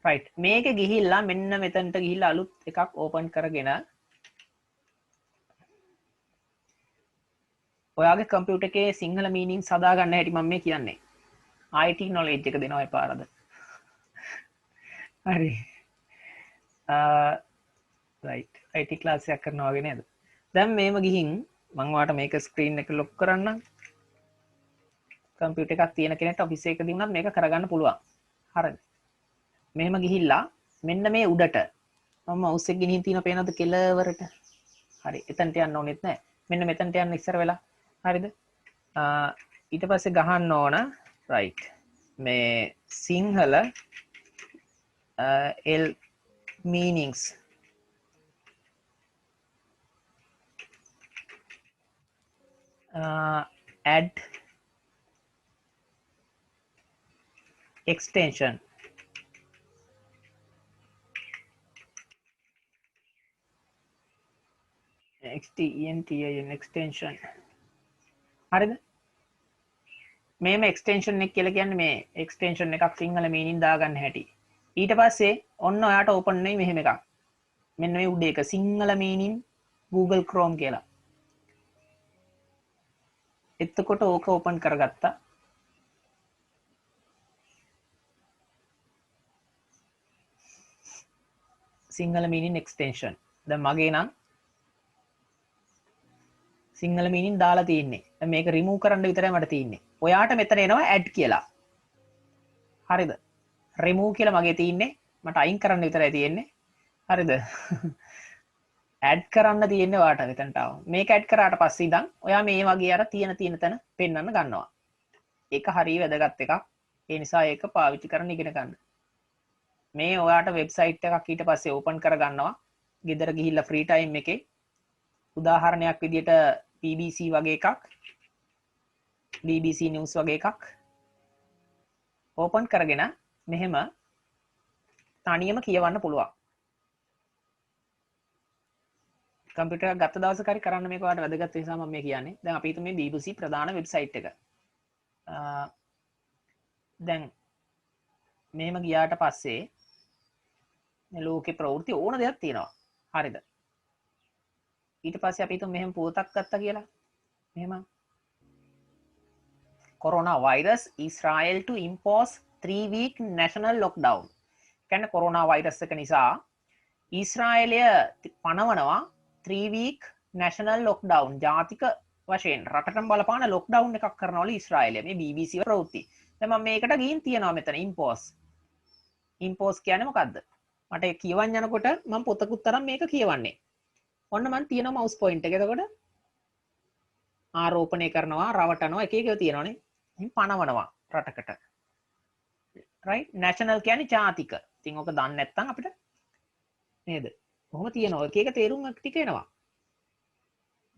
right මේක ගිහිල්ලා මෙන්න මෙතනට ගිහිල්ලා අලුත් එකක් ඕපන් කරගෙන ඔයාගේ කම්පියුටර් එකේ සිංහල මීනින්ග්ස් හදා ගන්න හැටි මම මේ කියන්නේ IT knowledge එක දෙනවා එපාරද හරි right IT class එකක් කරනවා වගේ නේද දැන් මේව ගිහින් මම ඔයාලට මේක ස්ක්‍රීන් එක ලොක් කරන්නම් කම්පියුටර් එකක් තියෙන කෙනෙක්ට ඔෆිස් එකකදී වුණත් මේක කරගන්න පුළුවන්. හරිද? මෙහෙම ගිහිල්ලා මෙන්න මේ උඩට මම මවුස් එක ගෙනින් තියෙන පේනවද කෙලවරට? හරි. එතනට යන්න ඕනෙත් නැහැ. මෙන්න මෙතනට යන්න ඉස්සර වෙලා. හරිද? ඊට පස්සේ ගහන්න ඕන right. මේ Sinhala L meanings add extension extension හරිද මේම extension එක කියලා කියන්නේ මේ extension එකක් සිංහල meaning දාගන්න හැටි ඊට පස්සේ ඔන්න ඔයාට open වෙයි මෙහෙම එකක් මෙන්න මේ උඩ එක සිංහල meaning Google Chrome කියලා එතකොට ඕක open කරගත්තා සිංහල meaning extension දැන් මගේ නම් සිංහල meaning දාලා තියෙන්නේ දැන් මේක remove කරන්න විතරයි මට තියෙන්නේ ඔයාට මෙතන එනවා add කියලා හරිද remove කියලා මගේ තියෙන්නේ මට අයින් කරන්න විතරයි තියෙන්නේ හරිද add කරන්න තියෙන්නේ ඔයාට මෙතනට ආව මේක add කරාට පස්සේ ඉඳන් ඔයා මේ වගේ අර තියෙන තැන පෙන්වන්න ගන්නවා ඒක හරිය වැදගත් එකක් ඒ නිසා ඒක පාවිච්චි කරන්න ඉගෙන ගන්න මේ ඔයාට වෙබ්සයිට් එකක් ඊට පස්සේ ඕපන් කරගන්නවා ගෙදර ගිහිල්ලා ෆ්‍රී ටයිම් එකේ උදාහරණයක් විදිහට BBC වගේ එකක් BBC නිවුස් වගේ එකක් ඕපන් කරගෙන මෙහෙම තනියම කියවන්න පුළුවන් කම්පියුටර් එකක් ගත්ත දවසක හරි කරන්න මේක ඔයාලට වැදගත් නිසා මම මේ කියන්නේ දැන් අපි හිතමු මේ BBC ප්‍රධාන වෙබ්සයිට් එක දැන් මෙහෙම ගියාට පස්සේ මේ ලෝකේ ප්‍රවෘත්ති ඕන දෙයක් තියෙනවා. හරිද? ඊට පස්සේ අපි හිතමු මෙහෙම පුවතක් ගත්තා කියලා. මෙහෙම corona virus Israel to impose 3-week national lockdown. කියන්නේ corona virus එක නිසා ඊශ්‍රායලය පනවනවා 3-week national lockdown ජාතික වශයෙන් රටටම බලපාන lockdown එකක් කරනවලු ඊශ්‍රායලය. මේ BBC ප්‍රවෘත්ති. දැන් මම මේකට ගිහින් තියනවා මෙතන impose කියන්නේ මොකද්ද? මට කියවන්න යනකොට මම පොතකුත් තරම් මේක කියවන්නේ. ඔන්න මම තියනවා mouse point එක. එතකොට ආරෝපණය කරනවා, රවටනවා, එක එක තියෙනවානේ. ඉතින් පනවනවා රටකට. right? national කියන්නේ ජාතික. ඉතින් ඔක දන්නේ නැත්නම් අපිට නේද? කොහොම තියෙනවා එක එක තේරුම් ටික එනවා.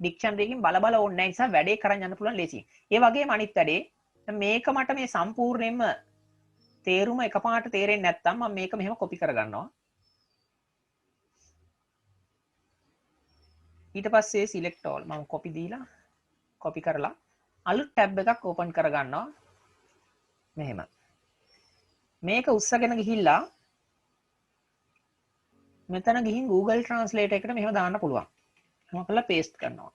ඩික්ෂනරියකින් බල බල ඕනේ නැහැ නිසා වැඩේ කරන් යන්න පුළුවන් ලේසියෙන්. ඒ වගේම අනිත් වැඩේ මේක මට මේ සම්පූර්ණයෙන්ම තේරුම එකපාරට තේරෙන්නේ නැත්නම් මම මේක මෙහෙම කොපි කරගන්නවා. ඊට පස්සේ select all මම කොපි දීලා කොපි කරලා අලුත් ටැබ් එකක් ඕපන් කරගන්නවා. මෙහෙම. මේක උස්සගෙන ගිහිල්ලා මෙතන ගිහින් Google Translate එකට මෙහෙම දාන්න පුළුවන්. මම කළා paste කරනවා.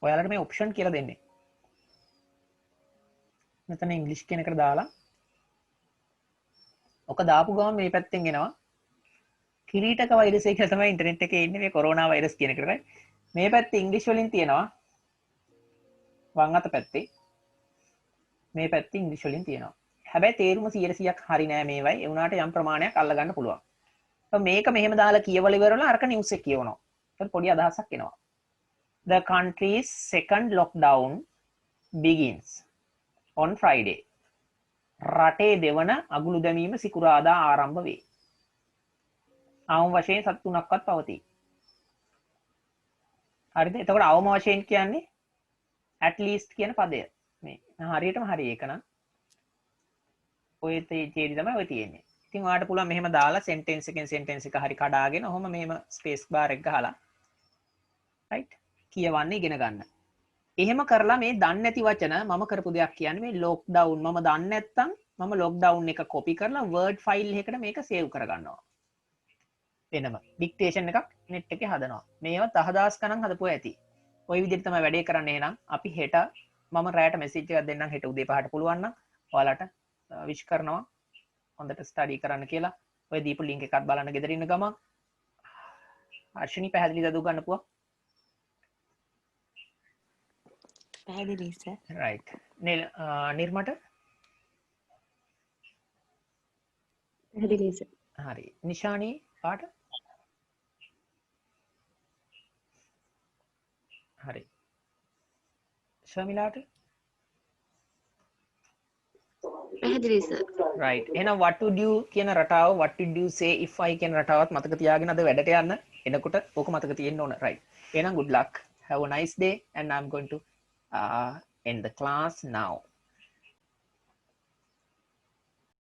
ඔයාලට මේ option කියලා දෙන්නේ. මෙතන English කියන එකට දාලා ඔක දාපු ගමන් මේ පැත්තෙන් එනවා කිරීටක වෛරස් එක තමයි ඉන්ටර්නෙට් එකේ ඉන්නේ මේ කොරෝනා වෛරස් කියන එකට. මේ පැත්තේ ඉංග්‍රීසි වලින් තියෙනවා. වම් අත පැත්තේ මේ පැත්තේ ඉංග්‍රීසි වලින් තියෙනවා. හැබැයි තේරුම 100%ක් හරි නෑ මේවයි. ඒ වුණාට යම් ප්‍රමාණයක් අල්ලගන්න පුළුවන්. මේක මෙහෙම දාලා කියවල ඉවරලා අරක නිවුස් එක කියවනවා. ඒත් පොඩි අදහසක් එනවා. The country's second lockdown begins on Friday. රටේ දෙවන අගුළු දැමීම සිකුරාදා ආරම්භ වේ. අවම වශයෙන් සත් 3ක්වත් පවතී. හරිද? එතකොට අවම වශයෙන් කියන්නේ at least කියන පදය. මේ හරියටම හරි ඒක නම් ඔය තේරි තමයි ඔය තියෙන්නේ. ඉතින් ඔයාලට පුළුවන් මෙහෙම දාලා sentence එකෙන් sentence එක හරි කඩාගෙන ඔහොම මෙහෙම space bar එක ගහලා right කියවන්න ඉගෙන ගන්න. එහෙම කරලා මේ දන්නේ නැති වචන මම කරපු දෙයක් කියන්නේ මේ lockdown මම දන්නේ නැත්නම් මම lockdown එක copy කරලා word file එකකට මේක save කරගන්නවා. වෙනම dictation එකක් net එකේ හදනවා. මේවා 10000 ගණන් හදපුවා ඇති. ওই විදිහට තමයි වැඩේ කරන්නේ. එහෙනම් අපි හෙට මම රැයට message එකක් දෙන්නම් හෙට උදේ 5ට පුළුවන් නම් ඔයාලට wish කරනවා හොඳට study කරන්න කියලා. ඔය දීපු link එකත් බලන්න ගෙදර ඉන්න ගමන්. අර්ශනි පැහැදිලිද උගන්නපුවා? පැහැදිලි සර්. right. නිර්මට පැහැදිලි සර්. හරි. නිශානි පාට හරි. ශර්මිලාට පැහැදිලි සර්. right. එහෙනම් what would you කියන රටාව what would you say if I කියන රටාවත් මතක තියාගෙන අද වැඩට යන්න එනකොට ඕක මතක තියෙන්න ඕන. right. එහෙනම් good luck. Have a nice day and I'm going to end the class now.